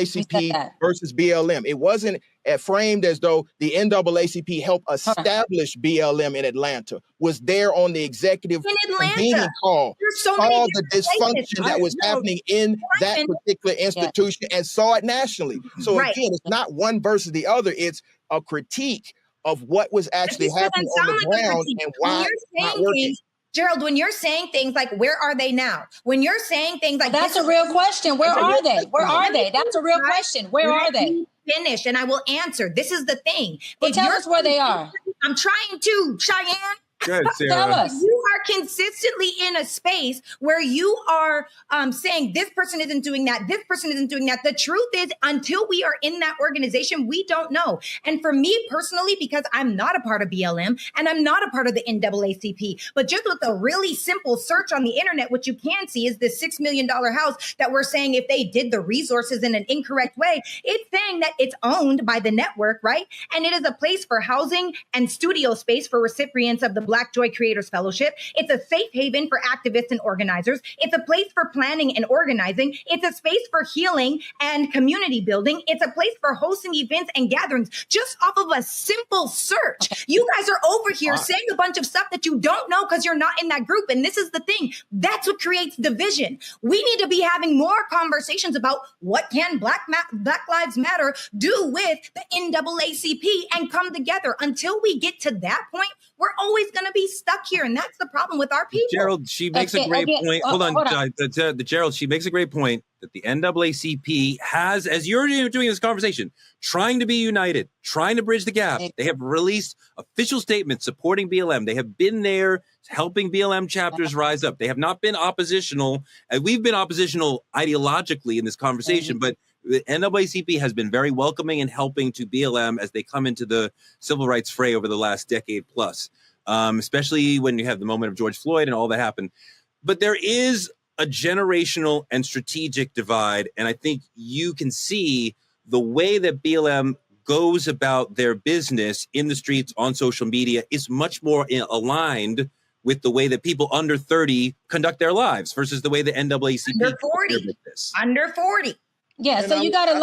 versus BLM. It wasn't framed as though the NAACP helped establish BLM in Atlanta, was there on the executive convening call, saw the dysfunction that was happening in that particular institution and saw it nationally. So again, it's not one versus the other. It's a critique of what was actually happening on the ground and why it's not working. Gerald, when you're saying things like, where are they now? When you're saying things like, that's a real question. Where are they? Where are they? That's a real question. Where are they? Finish, and I will answer. This is the thing. Well, tell us where they are. I'm trying to, Cheyenne. Good, Sarah. Tell us. You are consistently in a space where you are saying this person isn't doing that, this person isn't doing that. The truth is, until we are in that organization, we don't know. And for me personally, because I'm not a part of BLM and I'm not a part of the NAACP, but just with a really simple search on the internet, what you can see is this $6 million house that we're saying if they did the resources in an incorrect way, it's saying that it's owned by the network, right? And it is a place for housing and studio space for recipients of the Black Joy Creators Fellowship. It's a safe haven for activists and organizers. It's a place for planning and organizing. It's a space for healing and community building. It's a place for hosting events and gatherings just off of a simple search. You guys are over here saying a bunch of stuff that you don't know because you're not in that group. And this is the thing. That's what creates division. We need to be having more conversations about what can Black Lives Matter do with the NAACP and come together. Until we get to that point, we're always going to be stuck here. And that's the problem with our people. Gerald, she makes a great point. Hold on. Gerald, she makes a great point that the NAACP has, as you're doing this conversation, trying to be united, trying to bridge the gap. They have released official statements supporting BLM. They have been there helping BLM chapters rise up. They have not been oppositional. And we've been oppositional ideologically in this conversation, but the NAACP has been very welcoming and helping to BLM as they come into the civil rights fray over the last decade plus, especially when you have the moment of George Floyd and all that happened. But there is a generational and strategic divide. And I think you can see the way that BLM goes about their business in the streets on social media is much more aligned with the way that people under 30 conduct their lives versus the way the NAACP under 40. Yeah, so you got a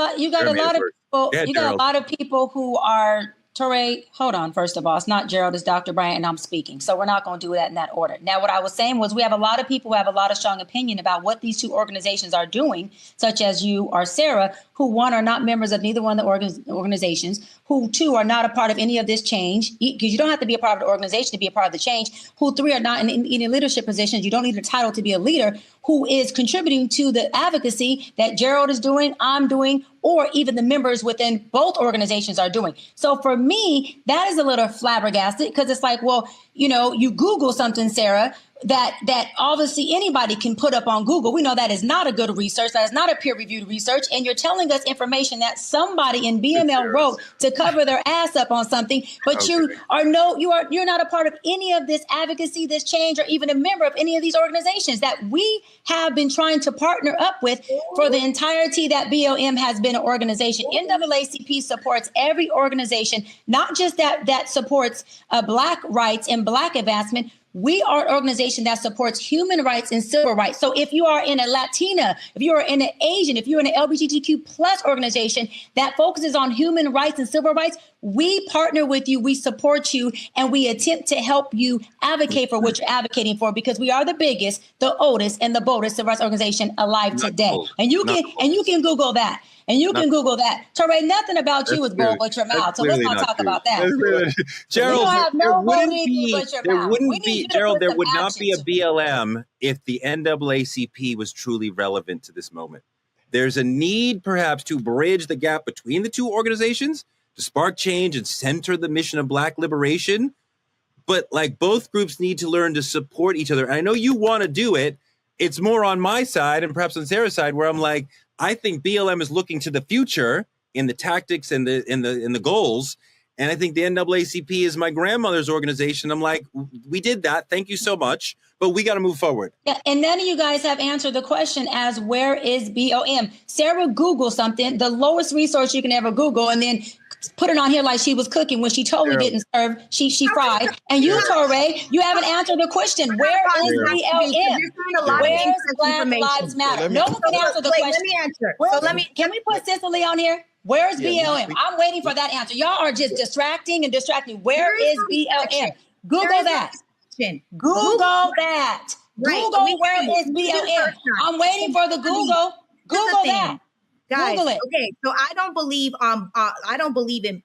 lot of people who are Touré, hold on, first of all, it's not Gerald, it's Dr. Bryant, and I'm speaking. So we're not going to do that in that order. Now, what I was saying was we have a lot of people who have a lot of strong opinion about what these two organizations are doing, such as you or Sarah, who, one, are not members of neither one of the organizations, who, two, are not a part of any of this change, because you don't have to be a part of the organization to be a part of the change, who, three, are not in any leadership positions. You don't need a title to be a leader, who is contributing to the advocacy that Gerald is doing, I'm doing, or even the members within both organizations are doing. So for me, that is a little flabbergasted, because it's like, well, you know, you Google something, Sarah, that obviously anybody can put up on Google. We know that is not a good research. That is not a peer-reviewed research. And you're telling us information that somebody in BML wrote to cover their ass up on something, but you're not a part of any of this advocacy, this change, or even a member of any of these organizations that we have been trying to partner up with for the entirety that BLM has been an organization. NAACP supports every organization, not just that supports Black rights and Black advancement. We are an organization that supports human rights and civil rights. So if you are in a Latina, if you are in an Asian, if you're in an LGBTQ plus organization that focuses on human rights and civil rights, we partner with you, we support you, and we attempt to help you advocate for what you're advocating for, because we are the biggest, the oldest, and the boldest civil rights organization alive today. And you can Google that. And you can Google that. Touré, nothing about you is bold but your mouth. So let's not talk about that. Gerald, there wouldn't be, Gerald, there would not be a BLM if the NAACP was truly relevant to this moment. There's a need perhaps to bridge the gap between the two organizations, to spark change and center the mission of Black liberation. But like, both groups need to learn to support each other. And I know you want to do it. It's more on my side and perhaps on Sarah's side, where I'm like, I think BLM is looking to the future in the tactics and the goals. And I think the NAACP is my grandmother's organization. I'm like, we did that. Thank you so much. But we got to move forward. Yeah, and none of you guys have answered the question as where is BLM? Sarah Googled something, the lowest resource you can ever Google, and then put it on here like she was cooking when she totally didn't serve. She fried. And you, Touré, you haven't answered the question. Where is BLM? Where's Black Lives Matter? No one can answer the question. Let me answer. Can we put Cicely on here? Where's BLM? I'm waiting for that answer. Y'all are just distracting and distracting. Where is BLM? Google that. Google that. Google where is BLM. I'm waiting for the Google. Google that. Guys, Google it. Okay, so I don't believe in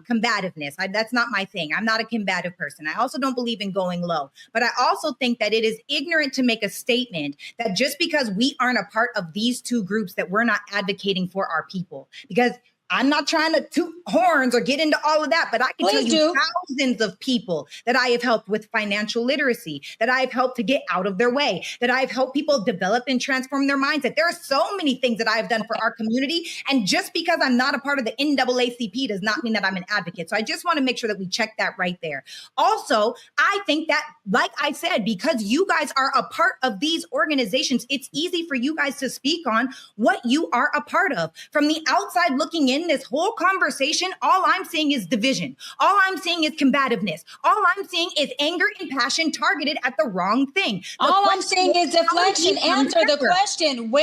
combativeness. That's not my thing. I'm not a combative person. I also don't believe in going low. But I also think that it is ignorant to make a statement that just because we aren't a part of these two groups that we're not advocating for our people. Because I'm not trying to toot horns or get into all of that, but I can tell you thousands of people that I have helped with financial literacy, that I've helped to get out of their way, that I've helped people develop and transform their mindset. There are so many things that I've done for our community. And just because I'm not a part of the NAACP does not mean that I'm an advocate. So I just want to make sure that we check that right there. Also, I think that, like I said, because you guys are a part of these organizations, it's easy for you guys to speak on what you are a part of. From the outside looking in, in this whole conversation, all I'm seeing is division. All I'm seeing is combativeness. All I'm seeing is anger and passion targeted at the wrong thing. All I'm seeing is deflection. Answer the question.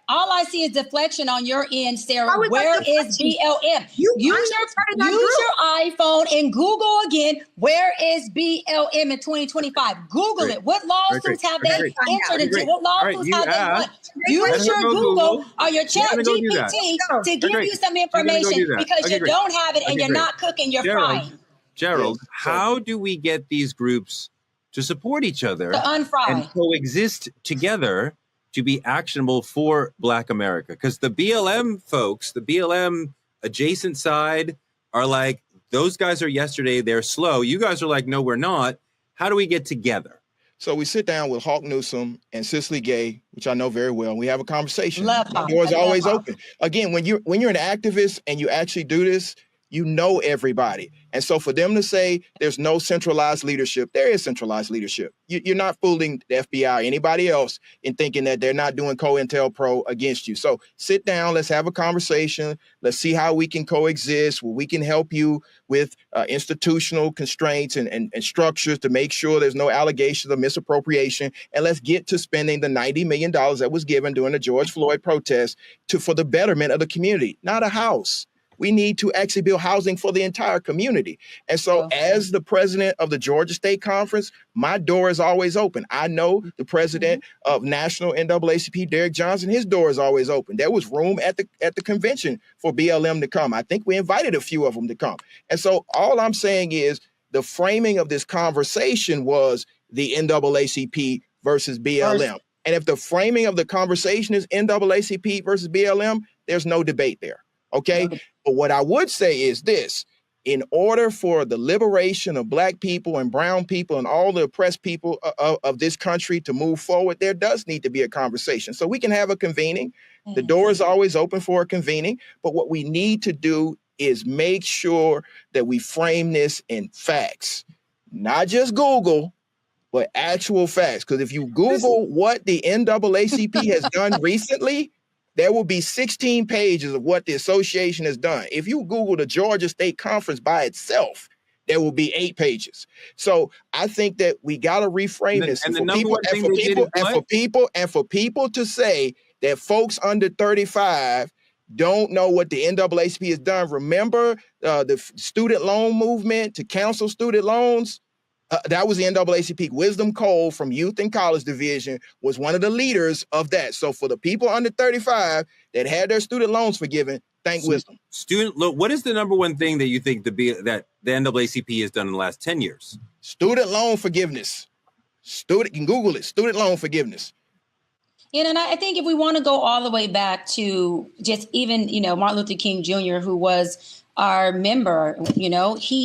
All I see is deflection on your end, Sarah. Where is BLM? Use your iPhone and Google again. Where is BLM in 2025? Google it. What lawsuits have they entered into? What lawsuits have they won? Use your Google or your chat GPT to give you some information because you don't have it and you're not cooking, you're frying. Gerald, how do we get these groups to support each other and coexist together to be actionable for Black America? Because the BLM folks, the BLM adjacent side are like, those guys are yesterday, they're slow. You guys are like, no, we're not. How do we get together? So we sit down with Hawk Newsome and Cicely Gay, which I know very well. And we have a conversation. Love Hawk. The door's always open. Again, when you're an activist and you actually do this, you know everybody. And so for them to say there's no centralized leadership, there is centralized leadership. You're not fooling the FBI or anybody else in thinking that they're not doing COINTELPRO against you. So sit down, let's have a conversation. Let's see how we can coexist, where we can help you with institutional constraints and structures to make sure there's no allegations of misappropriation. And let's get to spending the $90 million that was given during the George Floyd protest for the betterment of the community, not a house. We need to actually build housing for the entire community. And so as the president of the Georgia State Conference, my door is always open. I know the president of National NAACP, Derek Johnson, his door is always open. There was room at the convention for BLM to come. I think we invited a few of them to come. And so all I'm saying is the framing of this conversation was the NAACP versus BLM. And if the framing of the conversation is NAACP versus BLM, there's no debate there. Okay. But what I would say is this: in order for the liberation of Black people and brown people and all the oppressed people of this country to move forward, there does need to be a conversation. So we can have a convening. The door is always open for a convening. But what we need to do is make sure that we frame this in facts, not just Google, but actual facts. Because if you Google what the NAACP has done recently, there will be 16 pages of what the association has done. If you Google the Georgia State Conference by itself, there will be 8 pages. So I think that we got to reframe this. And for people to say that folks under 35 don't know what the NAACP has done. Remember the student loan movement to cancel student loans? That was the NAACP. Wisdom Cole from Youth and College Division was one of the leaders of that. So for the people under 35 that had their student loans forgiven, thank Wisdom. What is the number one thing that you think that the NAACP has done in the last 10 years? Student loan forgiveness. You can Google it, student loan forgiveness. And I think if we want to go all the way back to just even, Martin Luther King Jr., who was our member,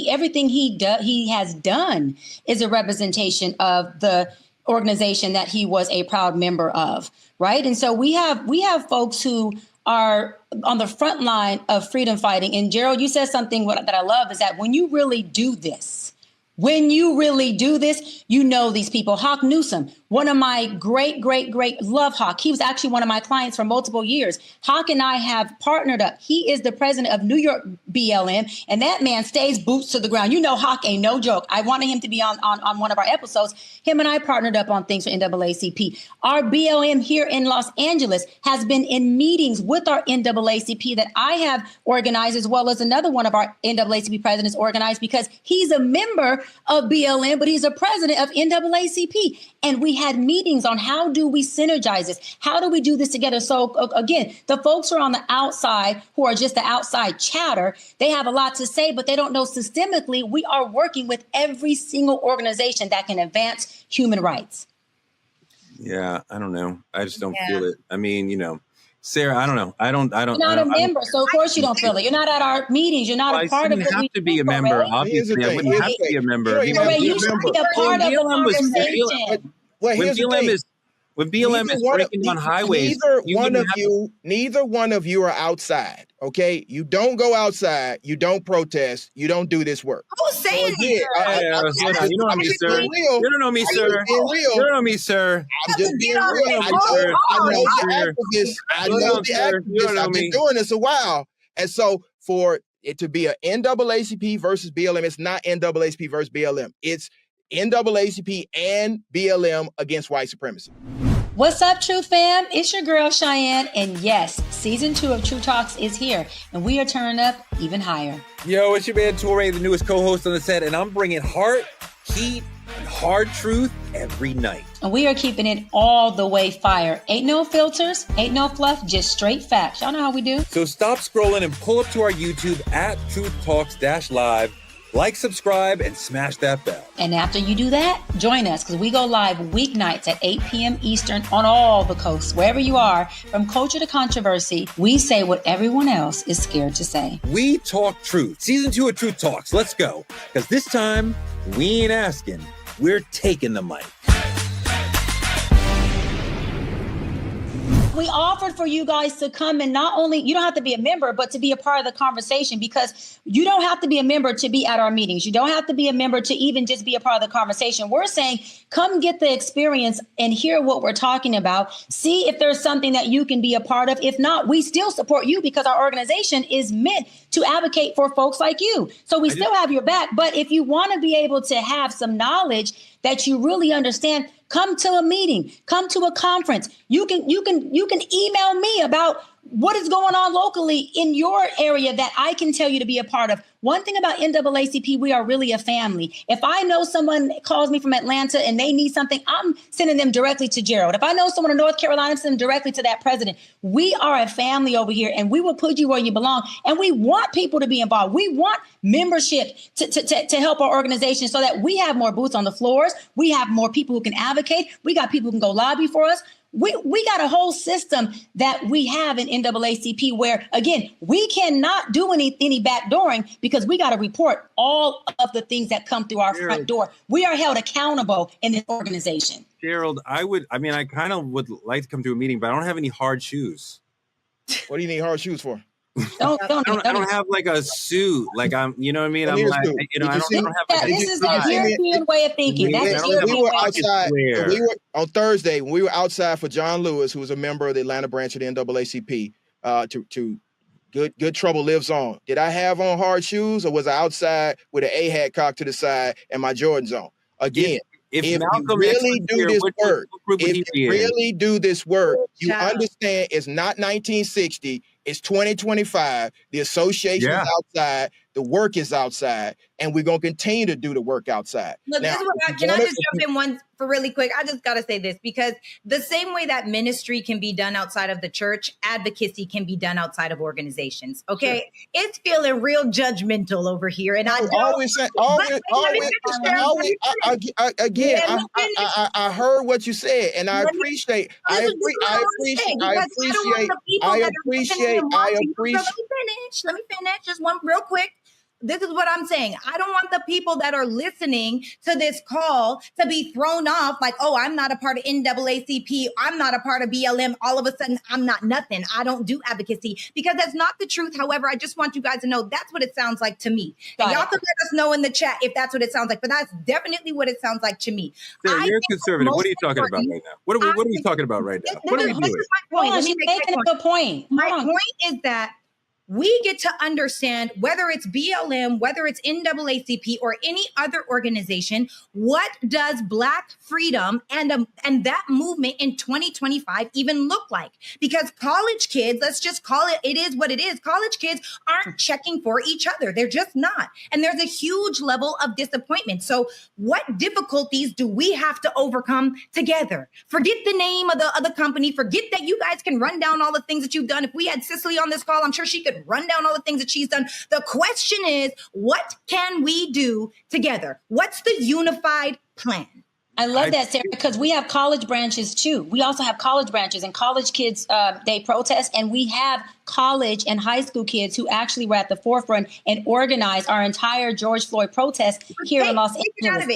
everything he has done is a representation of the organization that he was a proud member of, right? And so we have folks who are on the front line of freedom fighting. And Gerald, you said something that I love is that when you really do this, you know these people. Hawk Newsome, one of my great, love Hawk. He was actually one of my clients for multiple years. Hawk and I have partnered up. He is the president of New York BLM, and that man stays boots to the ground. Hawk ain't no joke. I wanted him to be on one of our episodes. Him and I partnered up on things for NAACP. Our BLM here in Los Angeles has been in meetings with our NAACP that I have organized, as well as another one of our NAACP presidents organized, because he's a member of BLM, but he's a president of NAACP. And we had meetings on how do we synergize this? How do we do this together? So again, the folks who are on the outside, who are just the outside chatter, they have a lot to say, but they don't know systemically we are working with every single organization that can advance human rights. Yeah, I don't know. I just don't feel it. I mean, Sarah, I don't know. I don't. You're not a member, so of course you don't feel it. You're not at our meetings. You're not a part of it. I have to be a member. Obviously, I wouldn't have to be a member. You should be a part of the conversation. When BLM is breaking on highways, neither one of you are outside. Okay, you don't go outside. You don't protest. You don't do this work. Who's saying that? You don't know me, sir. You don't know me, sir. You don't know me, sir. I'm just being real. I know the activists. I've been doing this a while. And so for it to be a NAACP versus BLM. It's not NAACP versus BLM. It's NAACP and BLM against white supremacy. What's up, Truth fam? It's your girl, Cheyenne. And yes, season 2 of True Talks is here, and we are turning up even higher. Yo, it's your man, Toure, the newest co-host on the set, and I'm bringing heart, heat, and hard truth every night. And we are keeping it all the way fire. Ain't no filters, ain't no fluff, just straight facts. Y'all know how we do. So stop scrolling and pull up to our YouTube at TruthTalks-Live. Like, subscribe, and smash that bell. And after you do that, join us because we go live weeknights at 8 p.m. Eastern on all the coasts. Wherever you are, from culture to controversy, we say what everyone else is scared to say. We talk truth. Season 2 of Truth Talks. Let's go. Because this time, we ain't asking. We're taking the mic. We offered for you guys to come and not only, you don't have to be a member, but to be a part of the conversation, because you don't have to be a member to be at our meetings. You don't have to be a member to even just be a part of the conversation. We're saying, come get the experience and hear what we're talking about. See if there's something that you can be a part of. If not, we still support you because our organization is meant to advocate for folks like you. So we still have your back. But if you want to be able to have some knowledge that you really understand, come to a meeting, come to a conference. You can email me about what is going on locally in your area that I can tell you to be a part of. One thing about NAACP, we are really a family. If I know someone calls me from Atlanta and they need something, I'm sending them directly to Gerald. If I know someone in North Carolina, I'm sending them directly to that president. We are a family over here, and we will put you where you belong. And we want people to be involved. We want membership to help our organization so that we have more boots on the floors. We have more people who can advocate. We got people who can go lobby for us. We got a whole system that we have in NAACP where, again, we cannot do any backdooring because we got to report all of the things that come through our front door. We are held accountable in this organization. Gerald, I kind of would like to come to a meeting, but I don't have any hard shoes. What do you need hard shoes for? I don't have like a suit. Like you know what I mean? I'm like, I don't have. This is a European way of thinking. We were outside. On Thursday when we were outside for John Lewis, who was a member of the Atlanta branch of the NAACP. To good trouble lives on. Did I have on hard shoes, or was I outside with an A hat cocked to the side and my Jordans on? Again. If you really do this work, you understand it's not 1960, it's 2025. The association is outside, the work is outside, and we're going to continue to do the work outside. Look, now, can I just jump in one for really quick? I just got to say this, because the same way that ministry can be done outside of the church, advocacy can be done outside of organizations. Okay. Sure. It's feeling real judgmental over here. And I heard what you said, and I appreciate. Let me finish just one real quick. This is what I'm saying. I don't want the people that are listening to this call to be thrown off like, oh, I'm not a part of NAACP. I'm not a part of BLM. All of a sudden, I'm not nothing. I don't do advocacy, because that's not the truth. However, I just want you guys to know that's what it sounds like to me. And y'all can let us know in the chat if that's what it sounds like, but that's definitely what it sounds like to me. Sarah, you're conservative. What are you talking about right now? What are you talking about right now? What are we doing? She's making a good point. My point is that we get to understand, whether it's BLM, whether it's NAACP, or any other organization, what does Black freedom and that movement in 2025 even look like? Because college kids, let's just call it, it is what it is. College kids aren't checking for each other. They're just not. And there's a huge level of disappointment. So what difficulties do we have to overcome together? Forget the name of the company. Forget that you guys can run down all the things that you've done. If we had Cicely on this call, I'm sure she could run down all the things that she's done. The question is, what can we do together? What's the unified plan? I love that, Sarah, because we have college branches too. We also have college branches, and college kids, they protest, and we have college and high school kids who actually were at the forefront and organized our entire George Floyd protest here in Los Angeles.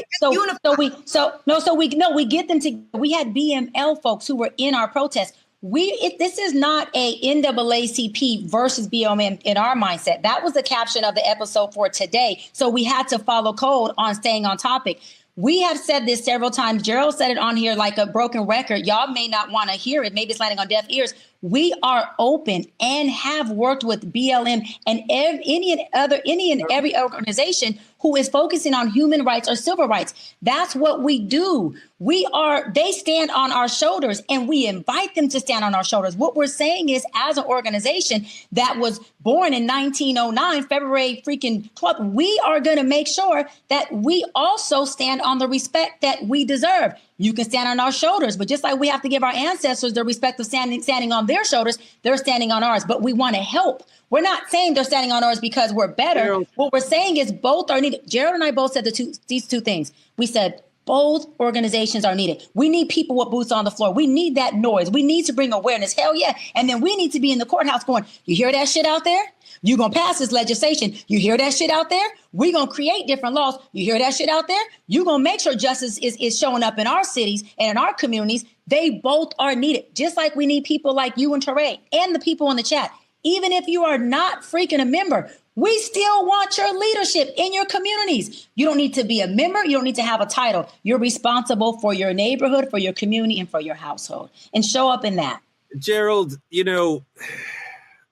We get them together. We had BML folks who were in our protest. This is not a NAACP versus BLM in our mindset. That was the caption of the episode for today. So we had to follow code on staying on topic. We have said this several times. Gerald said it on here like a broken record. Y'all may not want to hear it. Maybe it's landing on deaf ears. We are open and have worked with BLM and any and every organization who is focusing on human rights or civil rights. That's what we do. They stand on our shoulders and we invite them to stand on our shoulders. What we're saying is, as an organization that was born in 1909, February freaking 12th, we are going to make sure that we also stand on the respect that we deserve. You can stand on our shoulders, but just like we have to give our ancestors the respect of standing on their shoulders, they're standing on ours, but we want to help. We're not saying they're standing on ours because we're better. Gerald. What we're saying is both are needed. Gerald and I both said these two things. We said both organizations are needed. We need people with boots on the floor. We need that noise. We need to bring awareness. Hell yeah. And then we need to be in the courthouse going, you hear that shit out there? You're going to pass this legislation. You hear that shit out there? We're going to create different laws. You hear that shit out there? You're going to make sure justice is showing up in our cities and in our communities. They both are needed, just like we need people like you and Teray and the people in the chat. Even if you are not freaking a member, we still want your leadership in your communities. You don't need to be a member. You don't need to have a title. You're responsible for your neighborhood, for your community, and for your household. And show up in that. Gerald,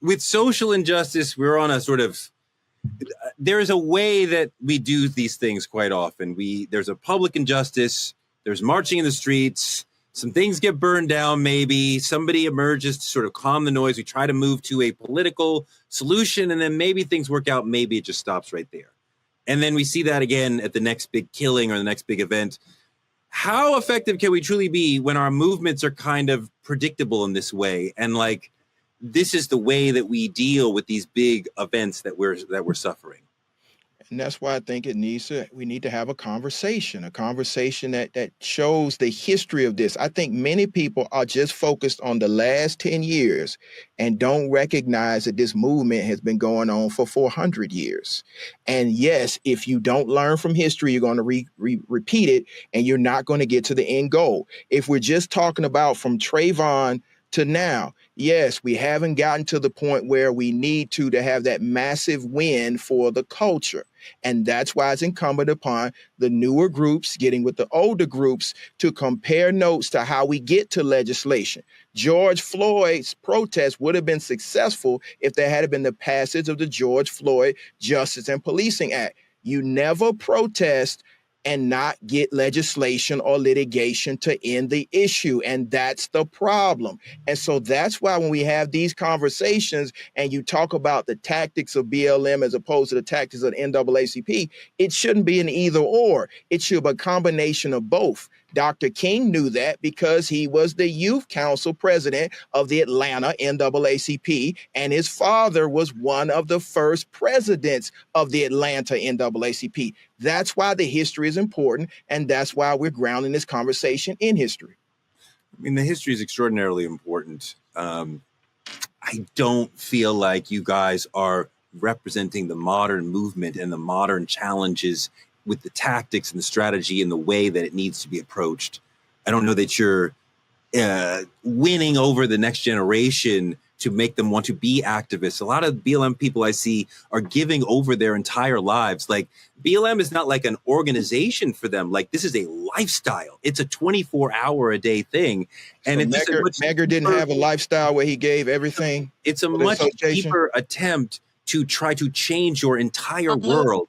with social injustice, we're on a sort of, there is a way that we do these things quite often. There's a public injustice, there's marching in the streets, some things get burned down, maybe somebody emerges to sort of calm the noise. We try to move to a political solution, and then maybe things work out. Maybe it just stops right there. And then we see that again at the next big killing or the next big event. How effective can we truly be when our movements are kind of predictable in this way? And like, this is the way that we deal with these big events that we're suffering. And that's why I think we need to have a conversation that shows the history of this. I think many people are just focused on the last 10 years and don't recognize that this movement has been going on for 400 years. And yes, if you don't learn from history, you're going to repeat it, and you're not going to get to the end goal. If we're just talking about from Trayvon to now, yes, we haven't gotten to the point where we need to have that massive win for the culture. And that's why it's incumbent upon the newer groups getting with the older groups to compare notes to how we get to legislation. George Floyd's protest would have been successful if there had been the passage of the George Floyd Justice and Policing Act. You never protest and not get legislation or litigation to end the issue. And that's the problem. And so that's why when we have these conversations and you talk about the tactics of BLM as opposed to the tactics of the NAACP, it shouldn't be an either or. It should be a combination of both. Dr. King knew that because he was the youth council president of the Atlanta NAACP, and his father was one of the first presidents of the Atlanta NAACP. That's why the history is important, and that's why we're grounding this conversation in history. I mean, the history is extraordinarily important. I don't feel like you guys are representing the modern movement and the modern challenges with the tactics and the strategy and the way that it needs to be approached. I don't know that you're winning over the next generation to make them want to be activists. A lot of BLM people I see are giving over their entire lives. Like, BLM is not like an organization for them. Like, this is a lifestyle. It's a 24-hour-a-day thing. And so it's Megger didn't have a lifestyle where he gave everything. It's a much deeper attempt to try to change your entire world.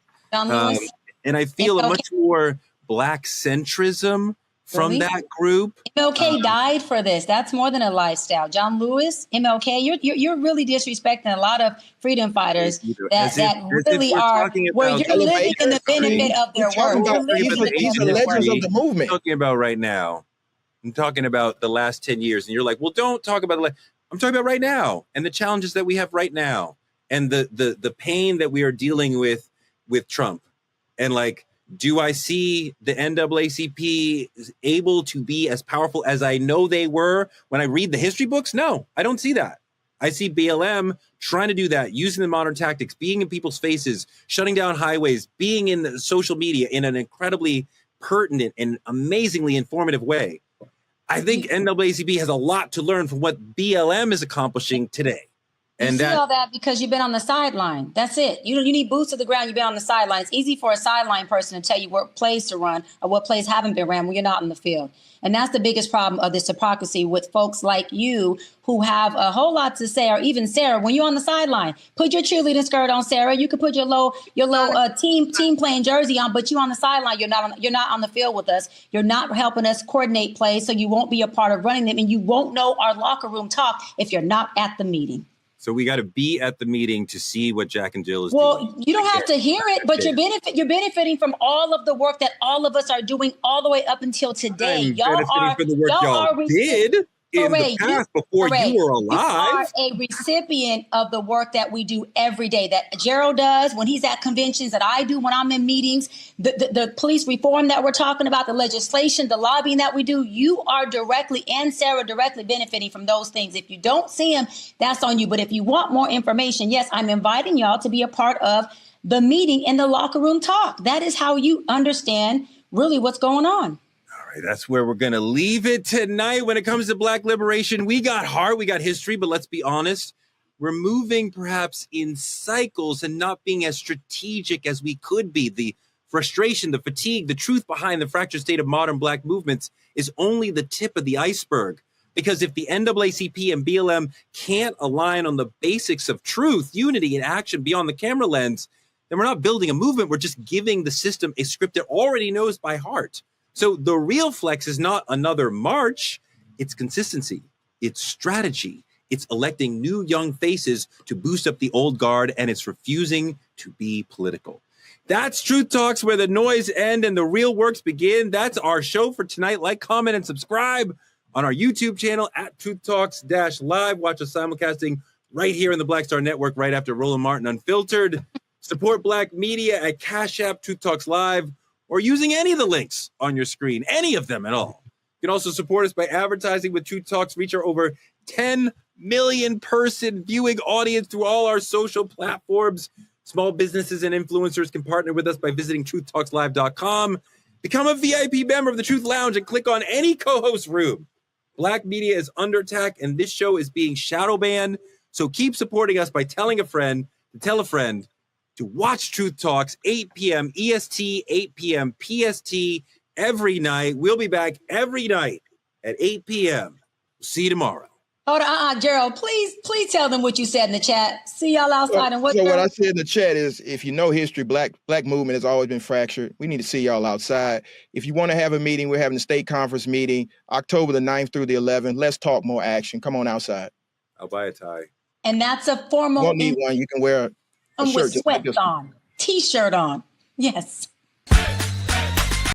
And I feel a much more Black centrism from that group. MLK died for this. That's more than a lifestyle. John Lewis, MLK, you're really disrespecting a lot of freedom fighters that really are where you're living in the benefit of their work. These are legends of the movement. I'm talking about right now. I'm talking about the last 10 years. And you're like, well, don't talk about I'm talking about right now and the challenges that we have right now and the pain that we are dealing with Trump. And like, do I see the NAACP able to be as powerful as I know they were when I read the history books? No, I don't see that. I see BLM trying to do that, using the modern tactics, being in people's faces, shutting down highways, being in the social media in an incredibly pertinent and amazingly informative way. I think NAACP has a lot to learn from what BLM is accomplishing today. And you see all that because you've been on the sideline. That's it. You need boots to the ground. You've been on the sideline. It's easy for a sideline person to tell you what plays to run or what plays haven't been ran when you're not in the field. And that's the biggest problem of this hypocrisy with folks like you who have a whole lot to say, or even Sarah, when you're on the sideline. Put your cheerleading skirt on, Sarah. You could put your low team playing jersey on, but you're on the sideline. You're not on the field with us. You're not helping us coordinate plays, so you won't be a part of running them, and you won't know our locker room talk if you're not at the meeting. So we got to be at the meeting to see what Jack and Jill is doing. Well, you don't have to hear it, but you're benefiting from all of the work that all of us are doing all the way up until today. Y'all are for the work y'all did in the past before you were alive. You are a recipient of the work that we do every day, that Gerald does when he's at conventions, that I do when I'm in meetings, the police reform that we're talking about, the legislation, the lobbying that we do. You are directly, and Sarah directly, benefiting from those things. If you don't see them, that's on you. But if you want more information, yes, I'm inviting y'all to be a part of the meeting and the locker room talk. That is how you understand really what's going on. All right, that's where we're going to leave it tonight. When it comes to Black liberation, we got heart, we got history, but let's be honest, we're moving perhaps in cycles and not being as strategic as we could be. The frustration, the fatigue, the truth behind the fractured state of modern Black movements is only the tip of the iceberg. Because if the NAACP and BLM can't align on the basics of truth, unity, and action beyond the camera lens, then we're not building a movement. We're just giving the system a script it already knows by heart. So the real flex is not another march. It's consistency. It's strategy. It's electing new young faces to boost up the old guard, and it's refusing to be political. That's Truth Talks, where the noise ends and the real works begin. That's our show for tonight. Like, comment, and subscribe on our YouTube channel at TruthTalks-Live. Watch us simulcasting right here in the Black Star Network right after Roland Martin Unfiltered. Support Black media at CashApp, Truth Talks Live, or using any of the links on your screen, any of them at all. You can also support us by advertising with Truth Talks, reach our over 10 million person viewing audience through all our social platforms. Small businesses and influencers can partner with us by visiting TruthTalksLive.com. Become a VIP member of the Truth Lounge and click on any co-host room. Black media is under attack, and this show is being shadow banned. So keep supporting us by telling a friend to tell a friend to watch Truth Talks, 8 p.m. EST, 8 p.m. PST every night. We'll be back every night at 8 p.m. See you tomorrow. Hold on, Gerald, please tell them what you said in the chat. See y'all outside. And what I said in the chat is, if you know history, black movement has always been fractured. We need to see y'all outside. If you want to have a meeting, we're having a state conference meeting, October the 9th through the 11th. Let's talk more action. Come on outside. I'll buy a tie. And that's a formal. You won't need one. You can wear a shirt with sweats on, t-shirt on. Yes.